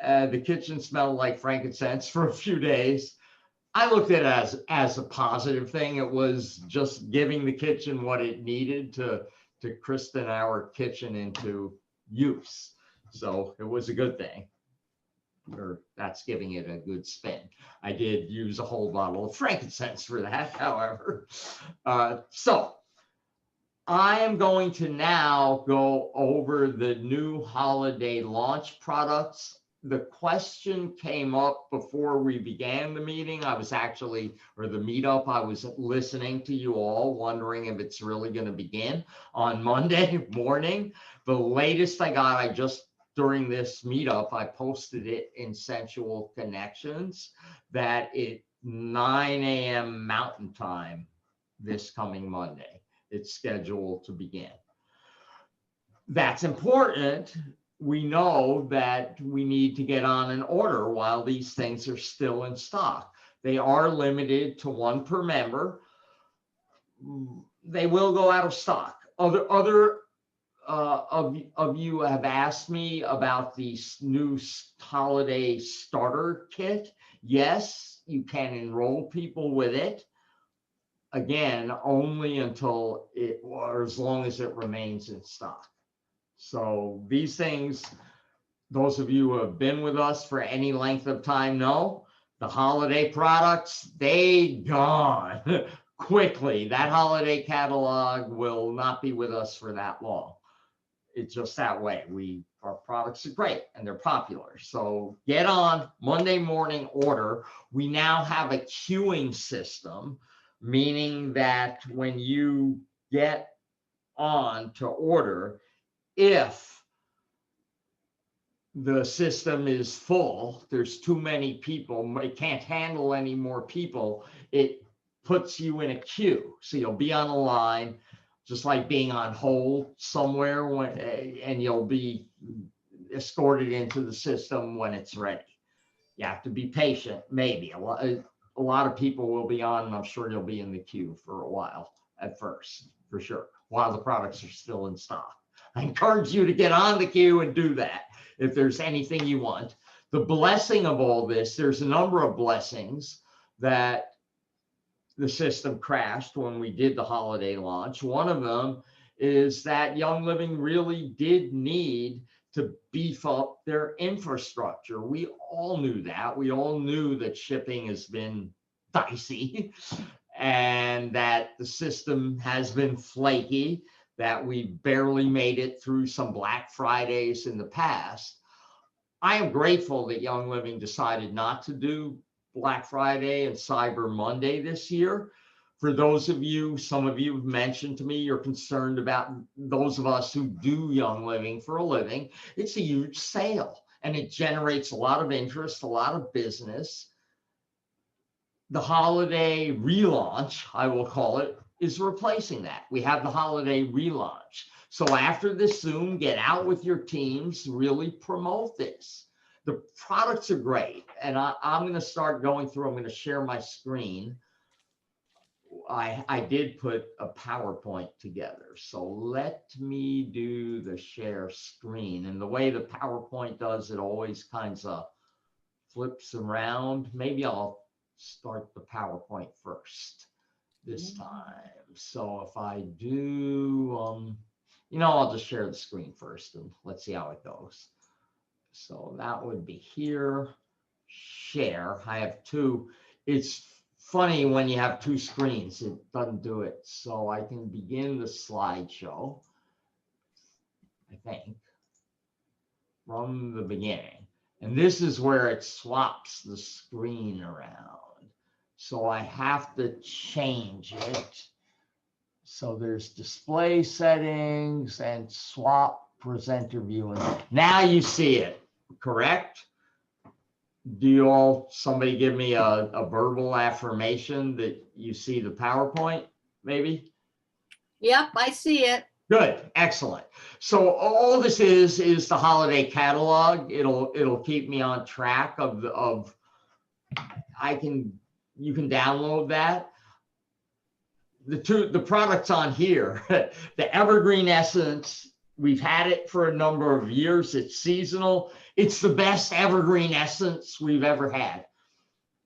The kitchen smelled like frankincense for a few days. I looked at it as a positive thing. It was just giving the kitchen what it needed to Kristen our kitchen into use. So it was a good thing, or that's giving it a good spin. I did use a whole bottle of frankincense for that, however. So I am going to now go over the new holiday launch products. The question came up before we began the meeting. I was actually, or the meetup, I was listening to you all, wondering if it's really going to begin on Monday morning. The latest I got, I just, during this meetup, I posted it in Sensual Connections that it's 9 a.m. Mountain Time this coming Monday. It's scheduled to begin. That's important. We know that we need to get on an order while these things are still in stock. They are limited to 1 per member. They will go out of stock. Other of you have asked me about the new holiday starter kit. Yes, you can enroll people with it. Again, only until it, or as long as it remains in stock. So these things, those of you who have been with us for any length of time know, the holiday products, they gone quickly. That holiday catalog will not be with us for that long. It's just that way. Our products are great and they're popular. So get on Monday morning order. We now have a queuing system, meaning that when you get on to order, if the system is full, there's too many people, it can't handle any more people, it puts you in a queue. So you'll be on a line, just like being on hold somewhere, and you'll be escorted into the system when it's ready. You have to be patient, maybe. A lot of people will be on, and I'm sure you'll be in the queue for a while at first. for sure, while the products are still in stock. I encourage you to get on the queue and do that if there's anything you want. The blessing of all this, there's a number of blessings that the system crashed when we did the holiday launch. One of them is that Young Living really did need to beef up their infrastructure. We all knew that. We all knew that shipping has been dicey and that the system has been flaky, that we barely made it through some Black Fridays in the past. I am grateful that Young Living decided not to do Black Friday and Cyber Monday this year. For those of you, some of you have mentioned to me, you're concerned about those of us who do Young Living for a living. It's a huge sale and it generates a lot of interest, a lot of business. The holiday relaunch, I will call it, is replacing that. We have the holiday relaunch. So after this Zoom, get out with your teams, really promote this. The products are great. And I'm going to start going through, I'm going to share my screen. I did put a PowerPoint together. So let me do the share screen. And the way the PowerPoint does, it always kinds of flips around. Maybe I'll start the PowerPoint first this time. So if I do, I'll just share the screen first and let's see how it goes. So that would be here, share. I have two. It's funny when you have two screens, it doesn't do it. So I can begin the slideshow, I think, from the beginning. And this is where it swaps the screen around. So I have to change it. So there's display settings and swap presenter view. And now you see it, correct? Do you all, somebody give me a verbal affirmation that you see the PowerPoint, maybe? Yep, I see it. Good, excellent. So all this is the holiday catalog. It'll keep me on track of you can download that. The products on here, the Evergreen Essence, we've had it for a number of years. It's seasonal. It's the best Evergreen Essence we've ever had.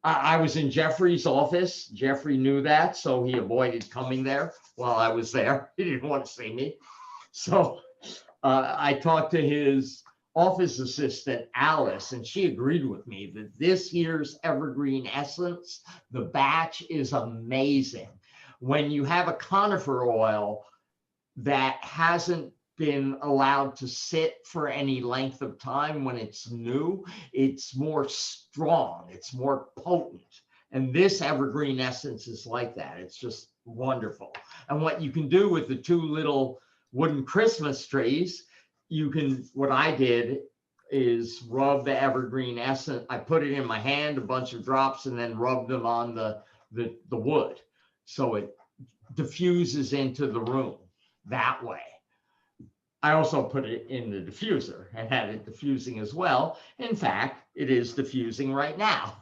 I was in Jeffrey's office. Jeffrey knew that, so he avoided coming there while I was there. He didn't want to see me. So I talked to his office assistant, Alice, and she agreed with me that this year's Evergreen Essence, the batch is amazing. When you have a conifer oil that hasn't been allowed to sit for any length of time when it's new, it's more strong, it's more potent. And this Evergreen Essence is like that. It's just wonderful. And what you can do with the two little wooden Christmas trees, what I did is rub the Evergreen Essence. I put it in my hand, a bunch of drops, and then rubbed them on the wood. So it diffuses into the room that way. I also put it in the diffuser and had it diffusing as well. In fact, it is diffusing right now.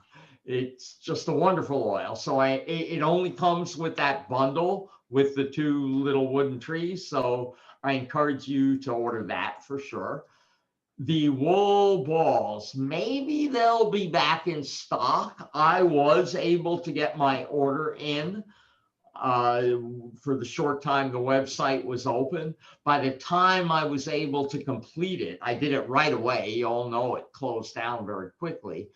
It's just a wonderful oil. So it only comes with that bundle with the two little wooden trees. So I encourage you to order that for sure. The wool balls, maybe they'll be back in stock. I was able to get my order in for the short time the website was open. By the time I was able to complete it, I did it right away. You all know it closed down very quickly.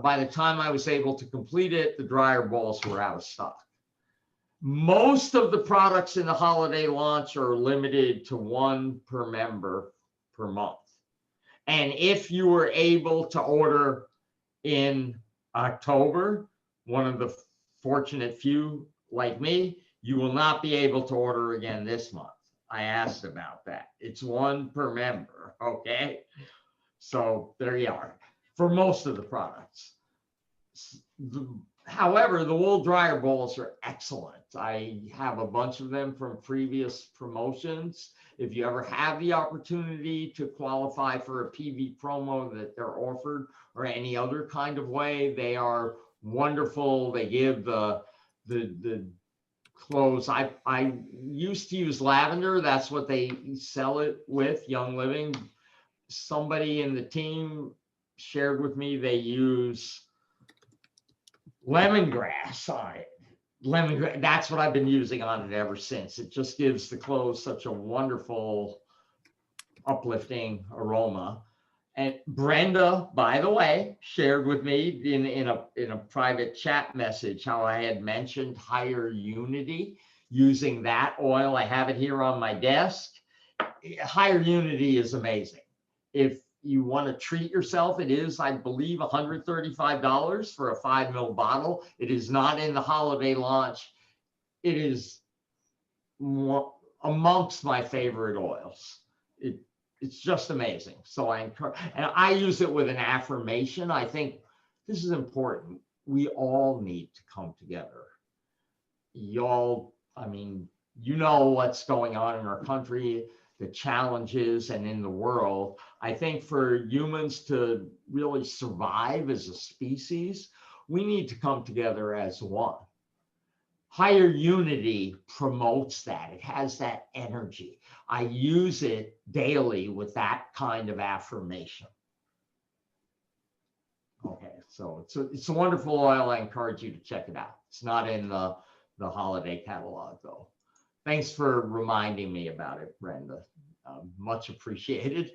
By the time I was able to complete it, the dryer balls were out of stock. Most of the products in the holiday launch are limited to one per member per month. And if you were able to order in October, one of the fortunate few like me, you will not be able to order again this month. I asked about that. It's one per member, okay? So there you are for most of the products. However, the wool dryer balls are excellent. I have a bunch of them from previous promotions. If you ever have the opportunity to qualify for a PV promo that they're offered or any other kind of way, they are wonderful. They give the clothes. I used to use lavender. That's what they sell it with, Young Living. Somebody in the team shared with me they use lemongrass on it. Lemongrass, that's what I've been using on it ever since. It just gives the clothes such a wonderful, uplifting aroma. And Brenda, by the way, shared with me in a private chat message how I had mentioned Higher Unity, using that oil. I have it here on my desk. Higher Unity is amazing. If you want to treat yourself, it is, I believe, $135 for a 5 ml bottle. It is not in the holiday launch. It is amongst my favorite oils. It's just amazing. So I encourage, and I use it with an affirmation. I think this is important. We all need to come together. Y'all, I mean, you know what's going on in our country, the challenges, and in the world. I think for humans to really survive as a species, we need to come together as one. Higher Unity promotes that. It has that energy. I use it daily with that kind of affirmation. Okay, so it's a wonderful oil. I encourage you to check it out. It's not in the holiday catalog though. Thanks for reminding me about it, Brenda. Much appreciated.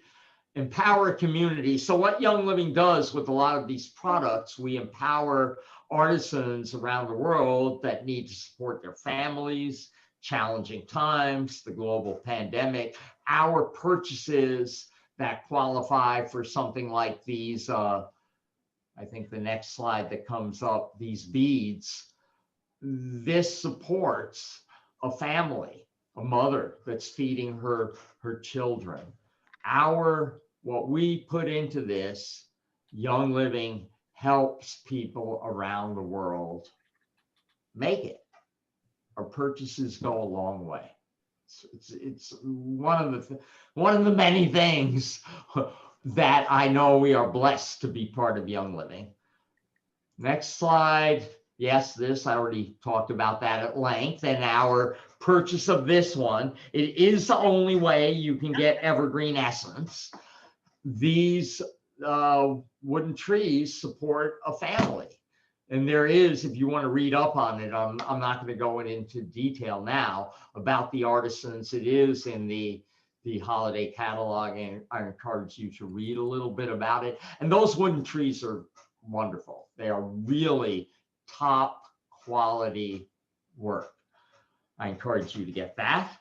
Empower community. So what Young Living does with a lot of these products, we empower artisans around the world that need to support their families, challenging times, the global pandemic. Our purchases that qualify for something like these, I think the next slide that comes up, these beads, this supports a family, a mother that's feeding her children. What we put into this, Young Living helps people around the world make it. Our purchases go a long way. It's one of the many things that I know we are blessed to be part of Young Living. Next slide. Yes, this, I already talked about that at length. And our purchase of this one, it is the only way you can get Evergreen Essence. These wooden trees support a family. And there is, if you want to read up on it, I'm not going to go into detail now about the artisans. It is in the holiday catalog, and I encourage you to read a little bit about it. And those wooden trees are wonderful. They are really top quality work. I encourage you to get that.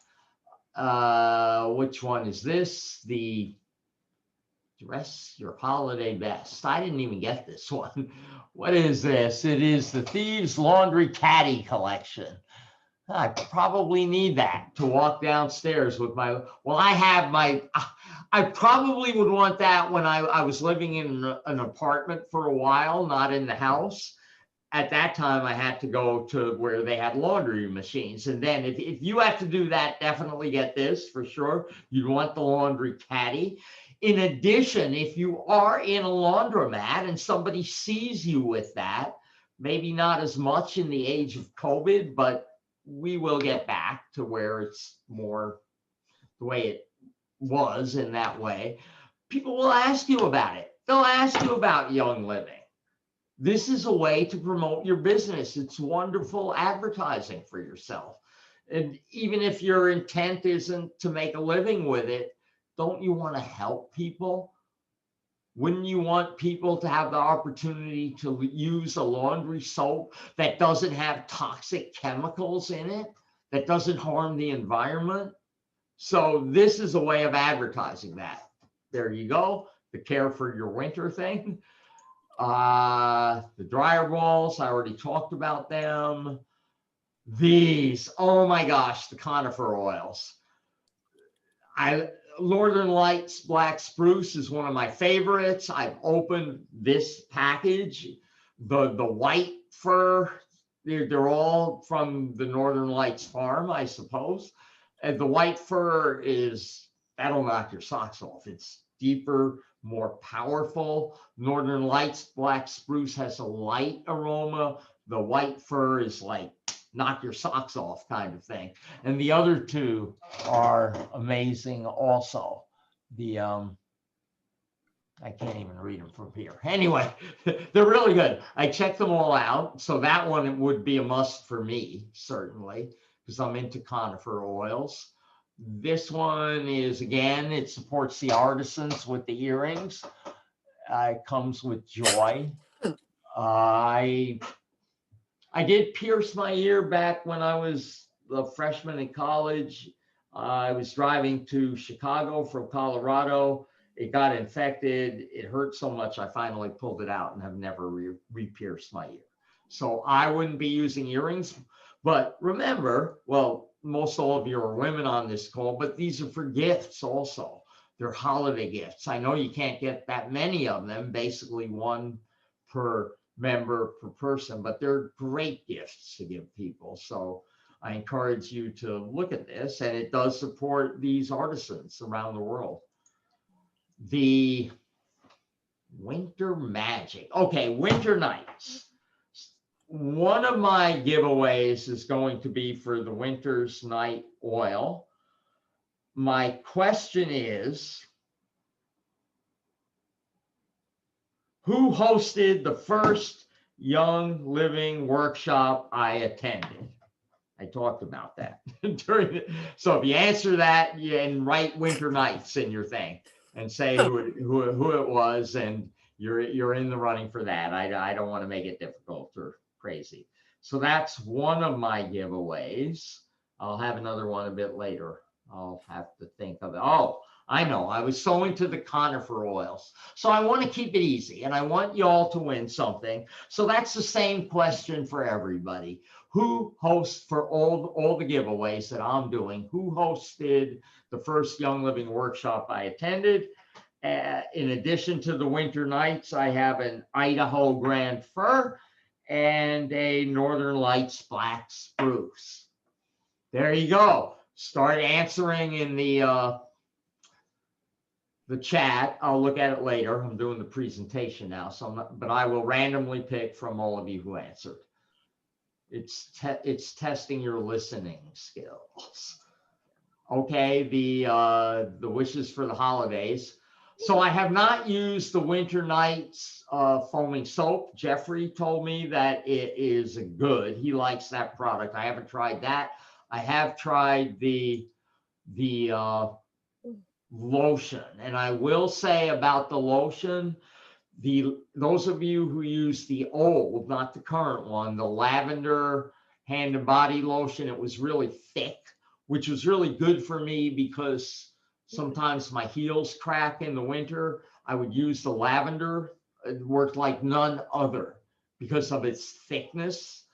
Which one is this? The Dress Your Holiday Best. I didn't even get this one. What is this? It is the Thieves Laundry Caddy Collection. I probably need that to walk downstairs with my, well, I probably would want that when I was living in an apartment for a while, not in the house. At that time, I had to go to where they had laundry machines. And then if you have to do that, definitely get this for sure. You'd want the laundry caddy. In addition, if you are in a laundromat and somebody sees you with that, maybe not as much in the age of COVID, but we will get back to where it's more the way it was in that way. People will ask you about it. They'll ask you about Young Living. This is a way to promote your business. It's wonderful advertising for yourself. And even if your intent isn't to make a living with it, don't you want to help people? Wouldn't you want people to have the opportunity to use a laundry soap that doesn't have toxic chemicals in it, that doesn't harm the environment? So this is a way of advertising that. There you go, the Care for Your Winter thing. The dryer balls, I already talked about them. These, oh my gosh, the conifer oils. Northern Lights Black Spruce is one of my favorites. I've opened this package. The white fir, they're all from the Northern Lights farm, I suppose. And the white fir that'll knock your socks off. It's deeper, more powerful. Northern Lights Black Spruce has a light aroma. The white fir is like knock your socks off kind of thing. And the other two are amazing also. The I can't even read them from here. Anyway, they're really good. I checked them all out. So that one would be a must for me, certainly, because I'm into conifer oils. This one is, again, it supports the artisans with the earrings. It comes with joy. I did pierce my ear back when I was a freshman in college. I was driving to Chicago from Colorado. It got infected. It hurt so much, I finally pulled it out and have never re-pierced my ear. So I wouldn't be using earrings. But remember, well, most all of you are women on this call, but these are for gifts also. They're holiday gifts. I know you can't get that many of them, basically one per member per person, but they're great gifts to give people. So I encourage you to look at this, and it does support these artisans around the world. The Winter Magic. Okay, Winter Nights. One of my giveaways is going to be for the Winter's Night oil. My question is, who hosted the first Young Living workshop I attended? I talked about that during the, so if you answer that, and write Winter Nights in your thing and say who it was, and you're in the running for that. I don't want to make it difficult or crazy. So that's one of my giveaways. I'll have another one a bit later. I'll have to think of it. Oh, I know. I was so into the conifer oils. So I want to keep it easy, and I want you all to win something. So that's the same question for everybody. Who hosts for all the giveaways that I'm doing? Who hosted the first Young Living workshop I attended? In addition to the Winter Nights, I have an Idaho Grand Fir and a Northern Lights Black Spruce. There you go. Start answering in the chat. I'll look at it later. I'm doing the presentation now, so but I will randomly pick from all of you who answered. It's testing your listening skills. Okay, the wishes for the holidays. So I have not used the Winter Nights foaming soap. Jeffrey told me that it is good. He likes that product. I haven't tried that. I have tried the lotion, and I will say about the lotion, those of you who use the old, not the current one, the lavender hand and body lotion, it was really thick, which was really good for me because sometimes my heels crack in the winter. I would use the lavender. It worked like none other because of its thickness.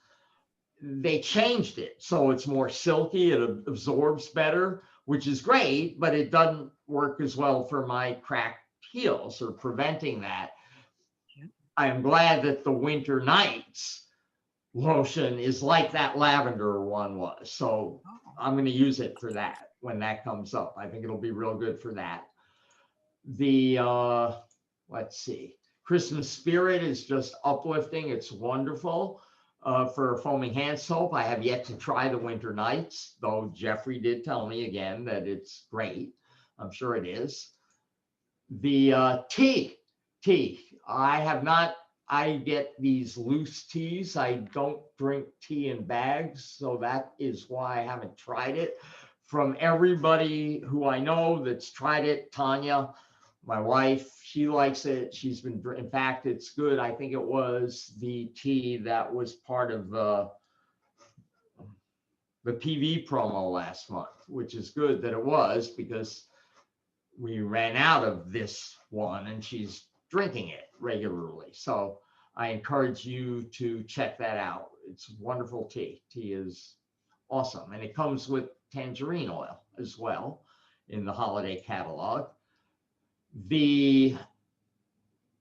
They changed it so it's more silky. It absorbs better, which is great, but it doesn't work as well for my cracked heels or preventing that. I am glad that the Winter Nights lotion is like that lavender one was. So I'm going to use it for that when that comes up. I think it'll be real good for that. The, let's see, Christmas Spirit is just uplifting. It's wonderful. For foaming hand soap, I have yet to try the Winter Nights, though Jeffrey did tell me again that it's great. I'm sure it is. The tea, I have not, I get these loose teas. I don't drink tea in bags, so that is why I haven't tried it. From everybody who I know that's tried it, Tanya, my wife, she likes it. She's been, in fact, it's good. I think it was the tea that was part of the PV promo last month, which is good that it was because we ran out of this one and she's drinking it regularly. So I encourage you to check that out. It's wonderful tea. Tea is awesome. And it comes with tangerine oil as well in the holiday catalog. The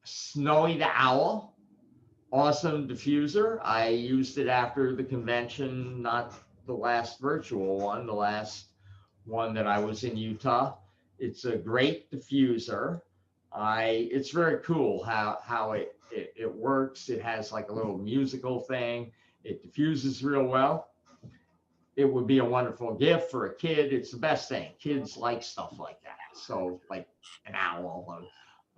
Snowy the Owl, awesome diffuser. I used it after the convention, not the last virtual one, the last one that I was in Utah. It's a great diffuser. It's very cool how it works. It has like a little musical thing. It diffuses real well. it would be a wonderful gift for a kid. It's the best thing. Kids like stuff like that. So like an owl,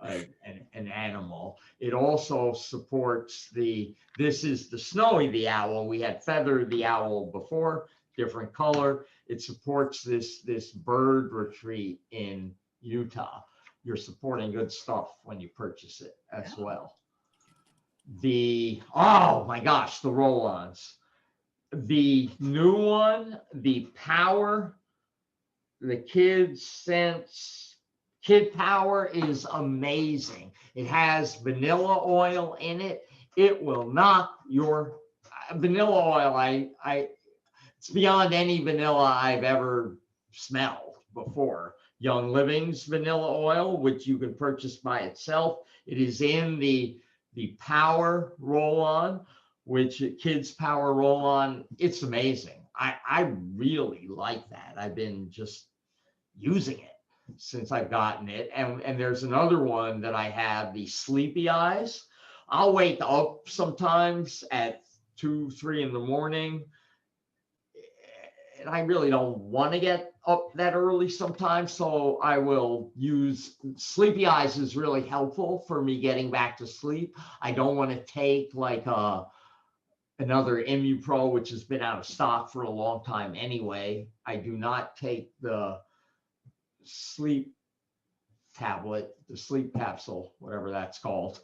an animal. It also supports this is the Snowy the owl. We had Feather the owl before, different color. It supports this bird retreat in Utah. You're supporting good stuff when you purchase it as well. Oh my gosh, the roll-ons. The new one, the Power, the Kid Power is amazing. It has vanilla oil in it. It will knock your vanilla oil. It's beyond any vanilla I've ever smelled before. Young Living's vanilla oil, which you can purchase by itself. It is in the Power roll-on, which Kids Power roll-on. It's amazing. I really like that. I've been just using it since I've gotten it. And there's another one that I have, the Sleepy Eyes. I'll wake up sometimes at 2, 3 in the morning. And I really don't want to get up that early sometimes. So I will use Sleepy Eyes is really helpful for me getting back to sleep. I don't want to take like another ImmuPro, which has been out of stock for a long time anyway. I do not take the sleep tablet, the sleep capsule, whatever that's called.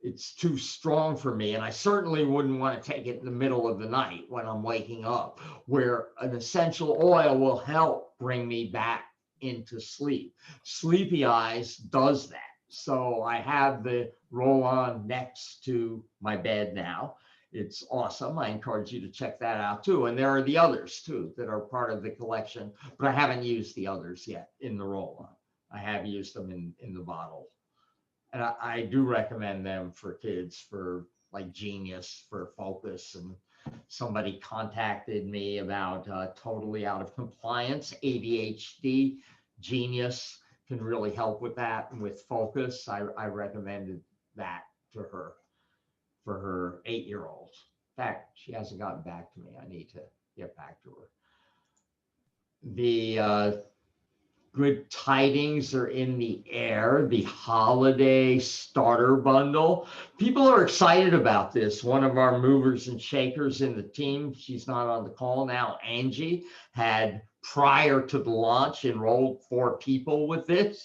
It's too strong for me. And I certainly wouldn't want to take it in the middle of the night when I'm waking up, where an essential oil will help bring me back into sleep. Sleepy Eyes does that. So I have the roll-on next to my bed now. It's awesome. I encourage you to check that out too. And there are the others too that are part of the collection, but I haven't used the others yet in the roll-on. I have used them in the bottle. And I do recommend them for kids, for like Genius, for Focus. And somebody contacted me about totally out of compliance, ADHD. Genius can really help with that. And with Focus, I recommended that to her for her 8-year-old. In fact, she hasn't gotten back to me. I need to get back to her. The good tidings are in the air. The holiday starter bundle. People are excited about this. One of our movers and shakers in the team, she's not on the call now, Angie, had prior to the launch enrolled 4 people with this,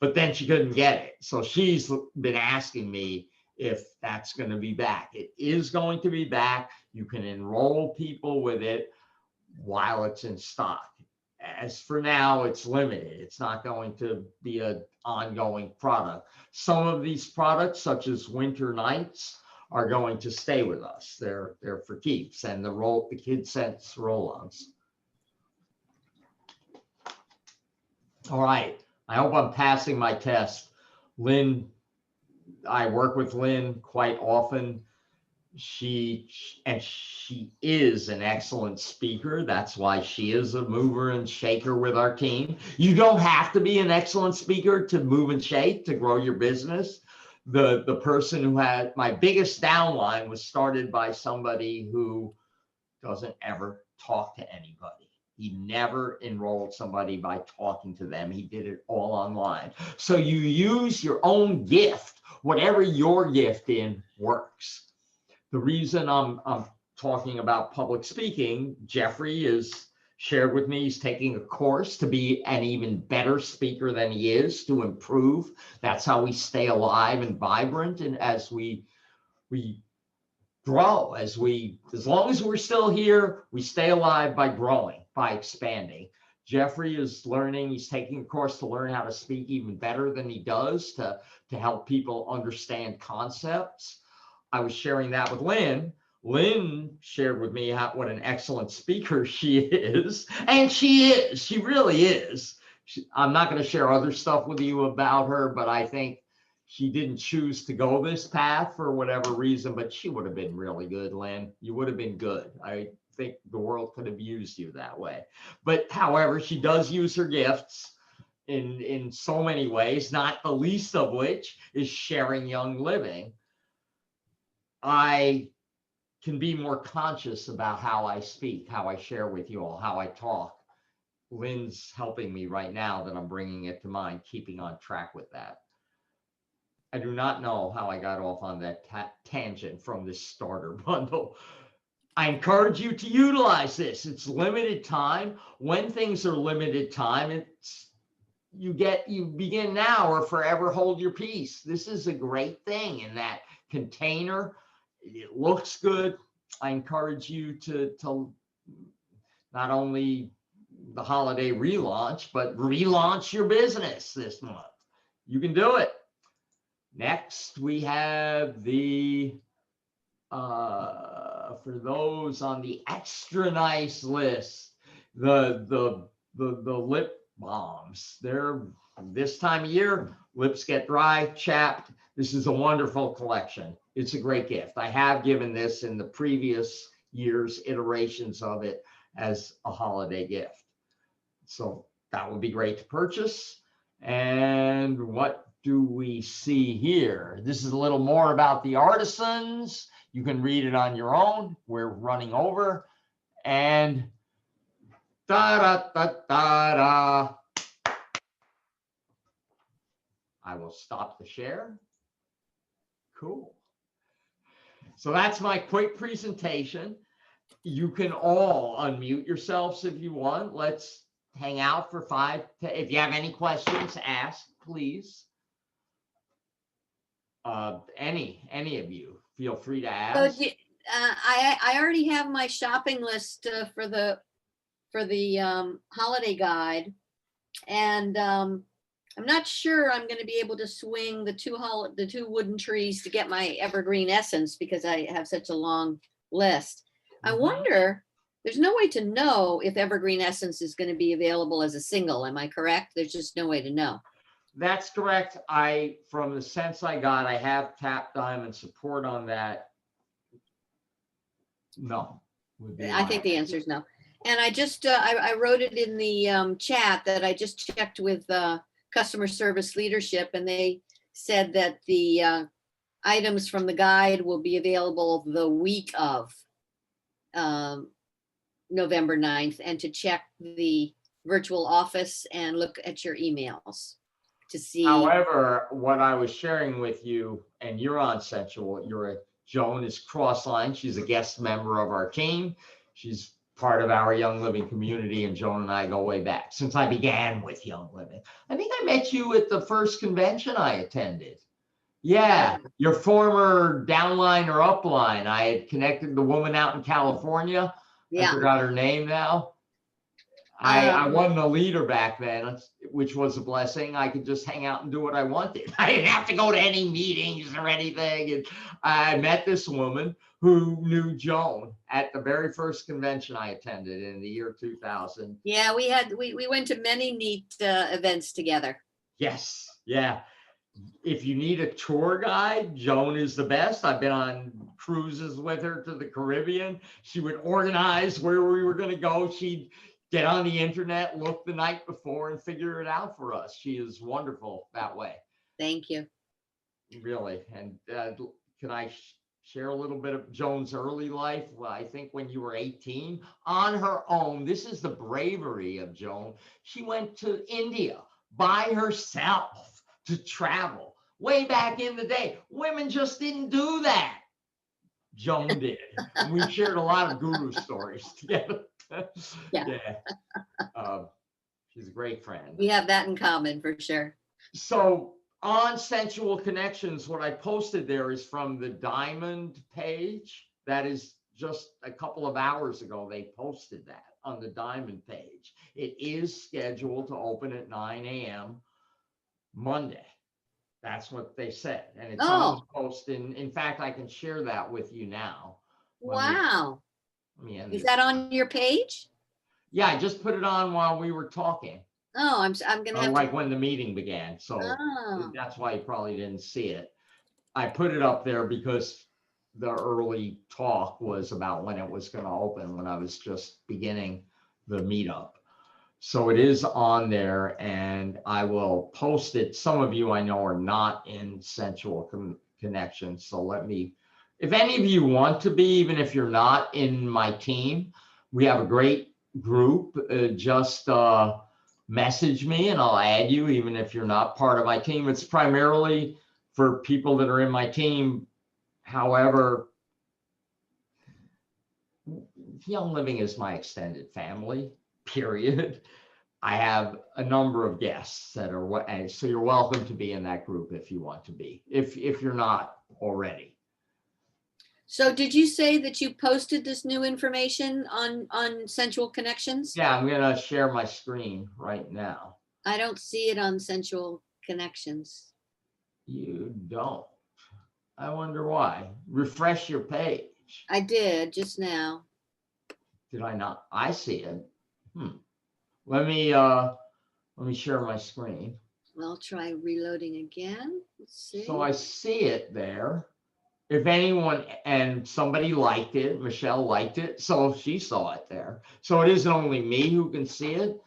but then she couldn't get it. So she's been asking me if that's going to be back. It is going to be back. You can enroll people with it while it's in stock. As for now, it's limited. It's not going to be an ongoing product. Some of these products, such as Winter Nights, are going to stay with us. They're for keeps, and the KidSense roll-ons. All right. I hope I'm passing my test. Lynn, I work with Lynn quite often. She is an excellent speaker. That's why she is a mover and shaker with our team. You don't have to be an excellent speaker to move and shake, to grow your business. The person who had my biggest downline was started by somebody who doesn't ever talk to anybody. He never enrolled somebody by talking to them. He did it all online. So you use your own gift, whatever your gift in works. The reason I'm talking about public speaking, Jeffrey is shared with me, he's taking a course to be an even better speaker than he is, to improve. That's how we stay alive and vibrant. And as we grow, as long as we're still here, we stay alive by growing, by expanding. Jeffrey is learning, he's taking a course to learn how to speak even better than he does, to help people understand concepts. I was sharing that with Lynn. Lynn shared with me what an excellent speaker she is. And she is, she really is. I'm not going to share other stuff with you about her, but I think she didn't choose to go this path for whatever reason, but she would have been really good, Lynn. You would have been good. I think the world could have used you that way. But however, she does use her gifts in so many ways, not the least of which is sharing Young Living. I can be more conscious about how I speak, how I share with you all, how I talk. Lynn's helping me right now that I'm bringing it to mind, keeping on track with that. I do not know how I got off on that tangent from this starter bundle. I encourage you to utilize this. It's limited time. When things are limited time, you begin now or forever hold your peace. This is a great thing in that container. It looks good. I encourage you to not only the holiday relaunch, but relaunch your business this month. You can do it. Next, we have the for those on the extra nice list, the lip balms. They're this time of year, lips get dry, chapped. This is a wonderful collection. It's a great gift. I have given this in the previous year's iterations of it as a holiday gift. So that would be great to purchase. And what do we see here? This is a little more about the artisans. You can read it on your own. We're running over. And da-da-da-da-da. I will stop the share. Cool. So that's my quick presentation. You can all unmute yourselves if you want. Let's hang out for if you have any questions, ask, please. Any of you, feel free to ask. So I already have my shopping list for the holiday guide, and I'm not sure I'm going to be able to swing the two wooden trees to get my evergreen essence because I have such a long list. I wonder, there's no way to know if evergreen essence is going to be available as a single. Am I correct? There's just no way to know. That's correct. From the sense I got, I have Tap Diamond support on that. No. I think the answer is no. And I just, I wrote it in the chat that I just checked with customer service leadership, and they said that the items from the guide will be available the week of November 9th, and to check the virtual office and look at your emails to see. However, what I was sharing with you, and you're on Sensual, Joan is Crossline. She's a guest member of our team. She's part of our Young Living community, and Joan and I go way back since I began with Young Living. I think I met you at the first convention I attended. Yeah, your former downline or upline. I had connected the woman out in California. I forgot her name now. I wasn't a leader back then, which was a blessing. I could just hang out and do what I wanted. I didn't have to go to any meetings or anything. And I met this woman who knew Joan at the very first convention I attended in the year 2000. Yeah, we went to many neat events together. Yes, yeah. If you need a tour guide, Joan is the best. I've been on cruises with her to the Caribbean. She would organize where we were going to go. She'd get on the internet, look the night before, and figure it out for us. She is wonderful that way. Thank you. Really. And can I share a little bit of Joan's early life? Well, I think when you were 18, on her own, this is the bravery of Joan. She went to India by herself to travel. Way back in the day, women just didn't do that. Joan did. And we shared a lot of guru stories together. Yeah. She's a great friend. We have that in common for sure. So on Sensual Connections, what I posted there is from the Diamond page. That is just a couple of hours ago, they posted that on the Diamond page. It is scheduled to open at 9 a.m. Monday. That's what they said. And it's on the post. In fact, I can share that with you now. Wow. Is that on your page? Yeah, I just put it on while we were talking. Oh, I'm gonna have like when the meeting began. So that's why you probably didn't see it. I put it up there because the early talk was about when it was going to open, when I was just beginning the meetup. So it is on there, and I will post it. Some of you I know are not in Sensual Connections, so let me if any of you want to be, even if you're not in my team, we have a great group. Just message me and I'll add you, even if you're not part of my team. It's primarily for people that are in my team. However, Young Living is my extended family, period. I have a number of guests that are, and so you're welcome to be in that group if you want to be, if you're not already. So did you say that you posted this new information on Sensual Connections? Yeah, I'm gonna share my screen right now. I don't see it on Sensual Connections. You don't. I wonder why. Refresh your page. I did just now. Did I not? I see it. Let me share my screen. I'll try reloading again. Let's see. So I see it there. If anyone, and somebody liked it, Michelle liked it, so she saw it there. So it isn't only me who can see it.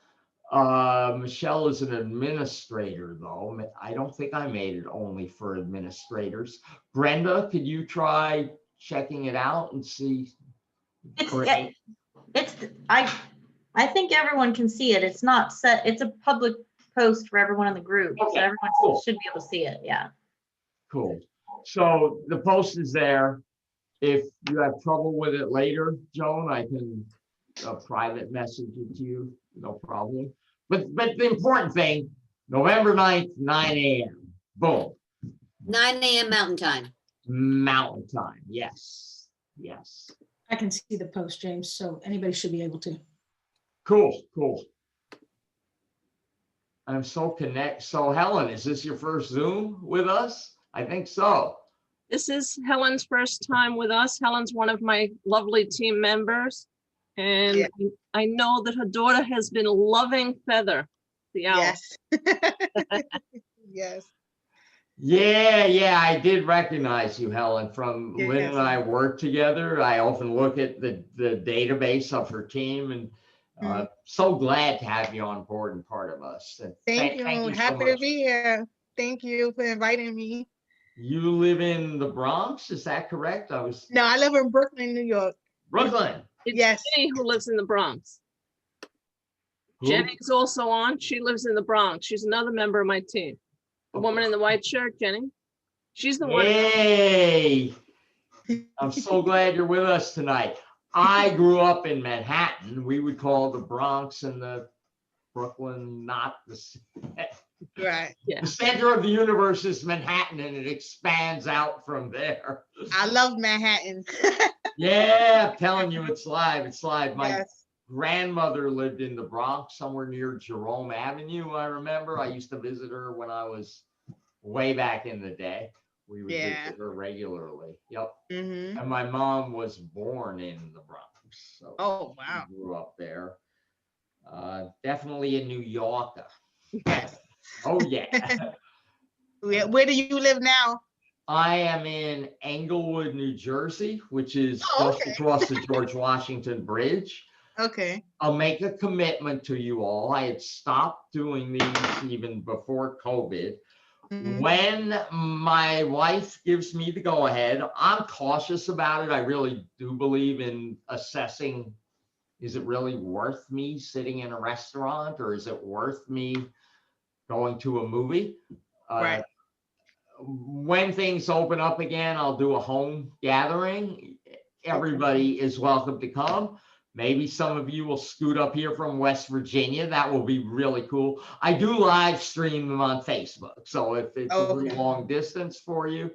Michelle is an administrator though. I don't think I made it only for administrators. Brenda, could you try checking it out and see? Great. I think everyone can see it. It's not set, it's a public post for everyone in the group. So Okay, everyone cool. should be able to see it. Yeah. Cool. So the post is there. If you have trouble with it later, Joan, I can private message it to you, no problem. But the important thing, November 9th, 9 a.m. Boom. 9 a.m. Mountain Time. Mountain time. Yes. Yes. I can see the post, James, so anybody should be able to. Cool. Cool. I'm so connect. So Helen, is this your first Zoom with us? I think so. This is Helen's first time with us. Helen's one of my lovely team members. And Yeah. I know that her daughter has been loving Feather, the owl. Yes. Yes. Yeah, I did recognize you, Helen, from Lynn Yes. and I work together. I often look at the database of her team and so glad to have you on board and part of us. And Thank you. so Happy to much. be here. Thank you for inviting me. You live in the Bronx, is that correct? I was No, I live in Brooklyn, New York. Brooklyn. It's Yes. Jenny who lives in the Bronx. Who? Jenny's also on. She lives in the Bronx. She's another member of my team. The woman in the white shirt, Jenny. She's the one. Yay! I'm so glad you're with us tonight. I grew up in Manhattan. We would call the Bronx and the Brooklyn not the Right. the center of the universe is Manhattan, and it expands out from there. I love Manhattan. Yeah, I'm telling you, it's live. It's live. My Yes. grandmother lived in the Bronx, somewhere near Jerome Avenue. I remember I used to visit her when I was way back in the day. We would Yeah. visit her regularly. Yep. Hmm. And my mom was born in the Bronx. So Oh, she wow. grew up there. Definitely a New Yorker. Yes. Oh, yeah. Where do you live now? I am in Englewood, New Jersey, which is Oh, just okay. across the George Washington Bridge. Okay. I'll make a commitment to you all. I had stopped doing these even before COVID. Mhm. When my wife gives me the go ahead, I'm cautious about it. I really do believe in assessing, is it really worth me sitting in a restaurant, or is it worth me going to a movie? Right. When things open up again, I'll do a home gathering. Everybody is welcome to come. Maybe some of you will scoot up here from West Virginia. That will be really cool. I do live stream them on Facebook. So if it's a Okay. little long distance for you,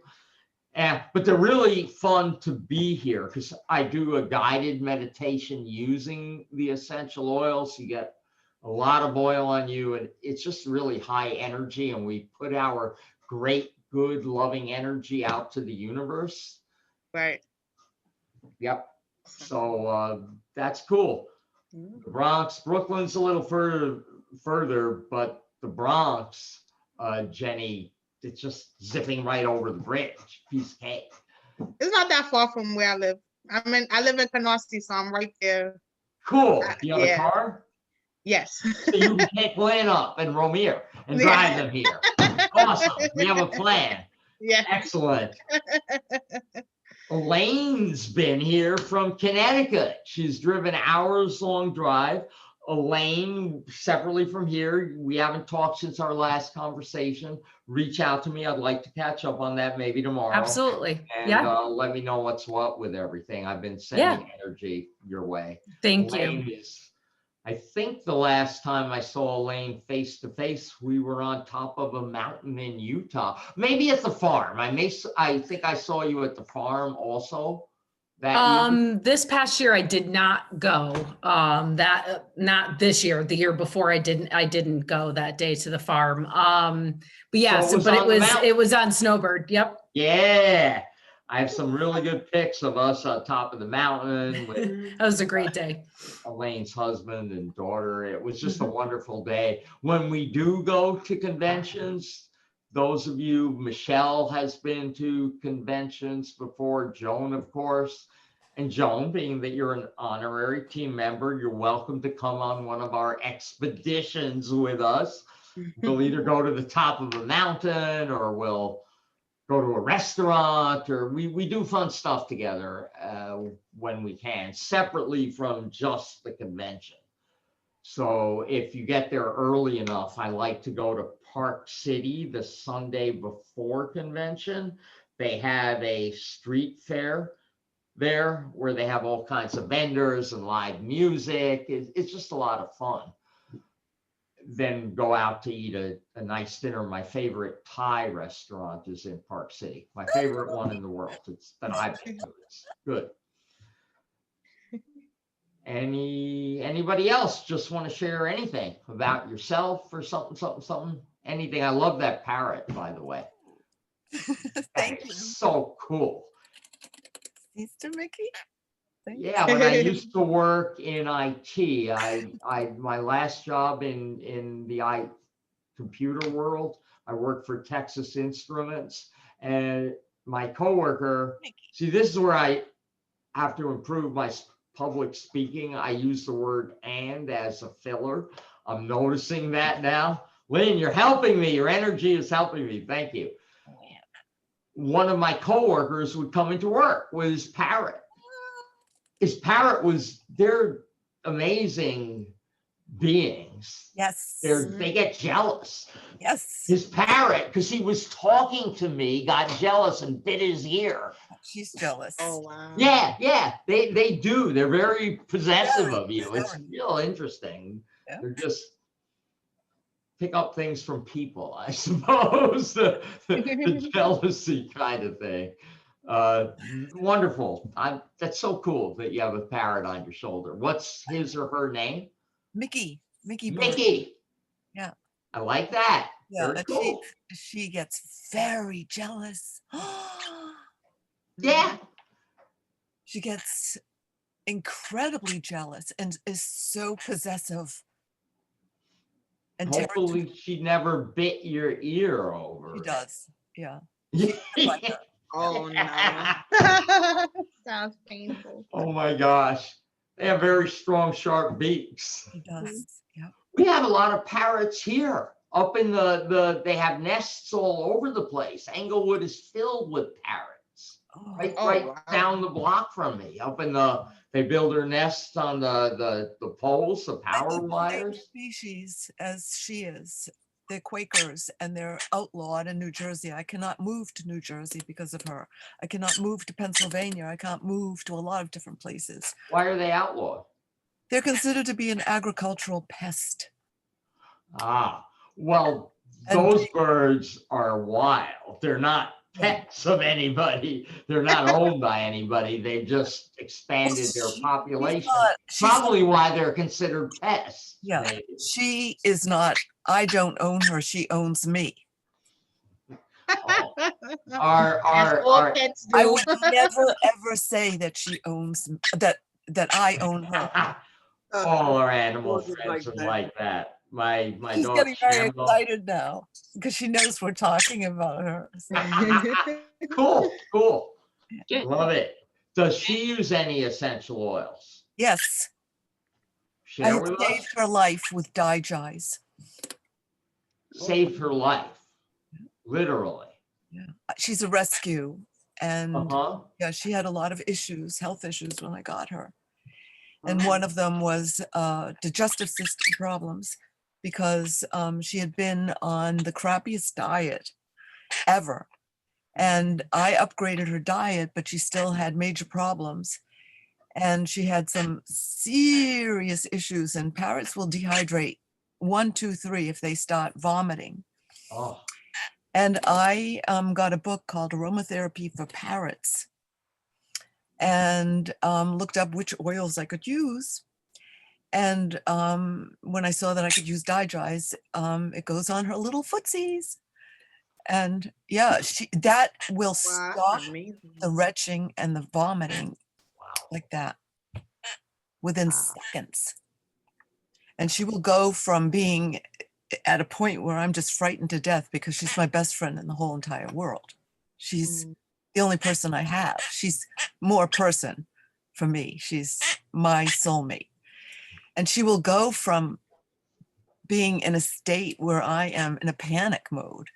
but they're really fun to be here because I do a guided meditation using the essential oils. You get a lot of oil on you, and it's just really high energy. And we put our great, good, loving energy out to the universe. Right. Yep. So that's cool. Mhm. The Bronx, Brooklyn's a little further, but the Bronx, Jenny, it's just zipping right over the bridge. Piece of cake. It's not that far from where I live. I live in Canarsie, so I'm right there. Cool. Do you have Yeah. a car? Yes. So you can pick Lynn up and Romir and Yeah. drive them here. Awesome. We have a plan. Yeah. Excellent. Elaine's been here from Connecticut. She's driven hours-long drive. Elaine, separately from here, we haven't talked since our last conversation. Reach out to me. I'd like to catch up on that maybe tomorrow. Absolutely. And Yeah. let me know what's what with everything. I've been sending energy your way. Thank Elaine you. is, I think the last time I saw Elaine face to face, we were on top of a mountain in Utah, maybe at the farm. I think I saw you at the farm also. That year. This past year I did not go. Not this year. The year before I didn't go that day to the farm. But yeah, So it was but on the mountain. it was on Snowbird. Yep. Yeah, I have some really good pics of us on top of the mountain with That was a great day. Elaine's husband and daughter. It was just a wonderful day. When we do go to conventions, those of you, Michelle has been to conventions before, Joan, of course. And Joan, being that you're an honorary team member, you're welcome to come on one of our expeditions with us. We'll either go to the top of a mountain or we'll go to a restaurant, or we do fun stuff together when we can, separately from just the convention. So if you get there early enough, I like to go to Park City the Sunday before convention. They have a street fair there where they have all kinds of vendors and live music. It's just a lot of fun. Then go out to eat a nice dinner. My favorite Thai restaurant is in Park City. My favorite one in the world. It's that I've been to. It's good. Anybody else just want to share anything about yourself or something? Anything? I love that parrot, by the way. Thank you. So cool. Mr. Mickey. Thank Yeah, when I used to work in IT, my last job in the computer world, I worked for Texas Instruments, and my coworker, see, this is where I have to improve my public speaking. I use the word "and" as a filler. I'm noticing that now. Lynn, you're helping me. Your energy is helping me. Thank you. One of my coworkers would come into work with his parrot. His parrot they're amazing beings. Yes. They get jealous. Yes. His parrot, because he was talking to me, got jealous and bit his ear. She's jealous. Oh, wow. Yeah, they do. They're very possessive of you. It's Very. real interesting. Yeah. They're just pick up things from people, I suppose, the jealousy kind of thing. Wonderful. That's so cool that you have a parrot on your shoulder. What's his or her name? Mickey. Mickey. Bird. Mickey. Yeah. I like that. Yeah. Very And cool. she gets very jealous. Yeah. She gets incredibly jealous and is so possessive. And Hopefully she never bit your ear over. she does. Yeah. Yeah. Oh, no. Sounds painful. Oh my gosh. They have very strong, sharp beaks. She does. Yeah. We have a lot of parrots here. Up in they have nests all over the place. Englewood is filled with parrots. Oh, Right, Oh, right wow. down the block from me. Up in they build their nests on the poles, the power and the wires. species as she is. They're Quakers and they're outlawed in New Jersey. I cannot move to New Jersey because of her. I cannot move to Pennsylvania. I can't move to a lot of different places. Why are they outlawed? They're considered to be an agricultural pest. Ah, well, And those birds are wild. They're not pets of anybody. They're not owned by anybody. They've just expanded their population. she's not- Probably why they're considered pests. Yeah. maybe. She is not, I don't own her. She owns me. Oh. As all Our pets I do. would never ever say that she owns that I own her. all our animal Wasn't friends like are that. like that. My She's dog getting very Shambo. excited now because she knows we're talking about her. Cool. Yeah. Love it. Does she use any essential oils? Yes, I Share have with us. saved her life with Digize. Saved her life. Literally. She's a rescue And Uh-huh. yeah, she had a lot of issues, health issues when I got her. And one of them was digestive system problems because she had been on the crappiest diet ever. And I upgraded her diet, but she still had major problems. And she had some serious issues, and parrots will dehydrate 1, 2, 3 if they start vomiting. Oh, And I got a book called Aromatherapy for Parrots and looked up which oils I could use. And when I saw that I could use dry-dries, it goes on her little footsies. And yeah, that will Wow, stop that's amazing. the retching and the vomiting like that within Wow. seconds. And she will go from being at a point where I'm just frightened to death because she's my best friend in the whole entire world. She's the only person I have. She's more person for me. She's my soulmate. And she will go from being in a state where I am in a panic mode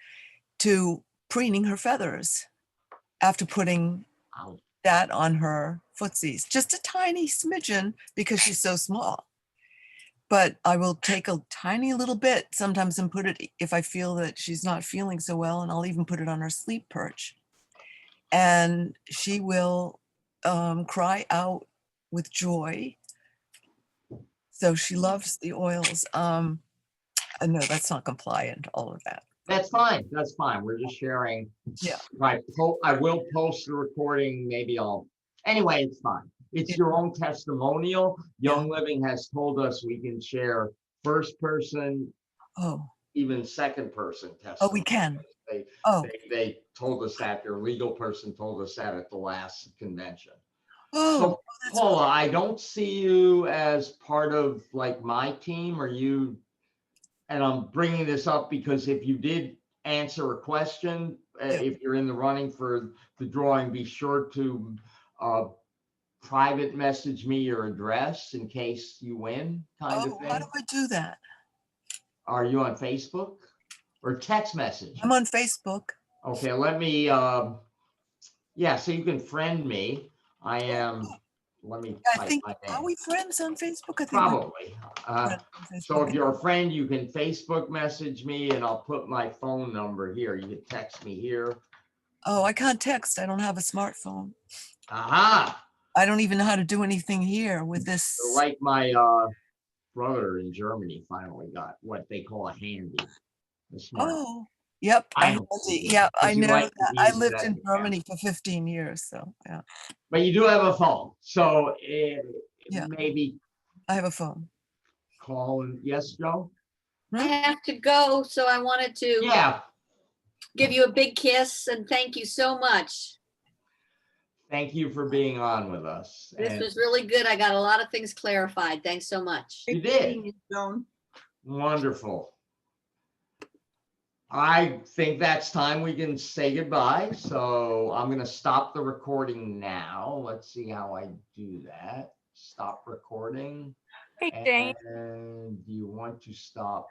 to preening her feathers after putting wow. that on her footsies. Just a tiny smidgen because she's so small. But I will take a tiny little bit sometimes and put it if I feel that she's not feeling so well, and I'll even put it on her sleep perch. And she will cry out with joy. So she loves the oils. No, that's not compliant, all of that. That's fine. That's fine. We're just sharing. Yeah. I will post the recording. Maybe anyway, it's fine. It's your own testimonial. Young Living has told us we can share first person, Oh, even second person testimony. oh, we can. They, Oh, they told us that, their legal person told us that at the last convention. oh, So that's Paula, I don't see you as part of like my team. Are you? And I'm bringing this up because if you did answer a question, if you're in the running for the drawing, be sure to private message me your address in case you win, kind of oh, how thing. do I do that? Are you on Facebook or text message? I'm on Facebook. Okay, let me, yeah, so you can friend me. I am, let me I type think, my are name. we friends on Facebook? I think we're Probably. friends on So Facebook. if you're a friend, you can Facebook message me and I'll put my phone number here. You can text me here. Oh, I can't text. I don't have a smartphone. Aha, I don't even know how to do anything here with this. like my brother in Germany finally got what they call a handy. A smart. Oh, yep. I I know. yeah, I Because you know like to that. I use lived that in in the Germany for 15 years, so yeah, But you do have a phone, so Yeah. maybe I have a phone. call and, yes, Joe? I have to go, so I wanted to Yeah, give you a big kiss and thank you so much. thank you for being on with us. This And was really good. I got a lot of things clarified. Thanks so much. you did. Seeing you, Joan. Wonderful. I think that's time we can say goodbye. So I'm gonna stop the recording now. Let's see how I do that. Stop recording. Hey, Jane. And you want to stop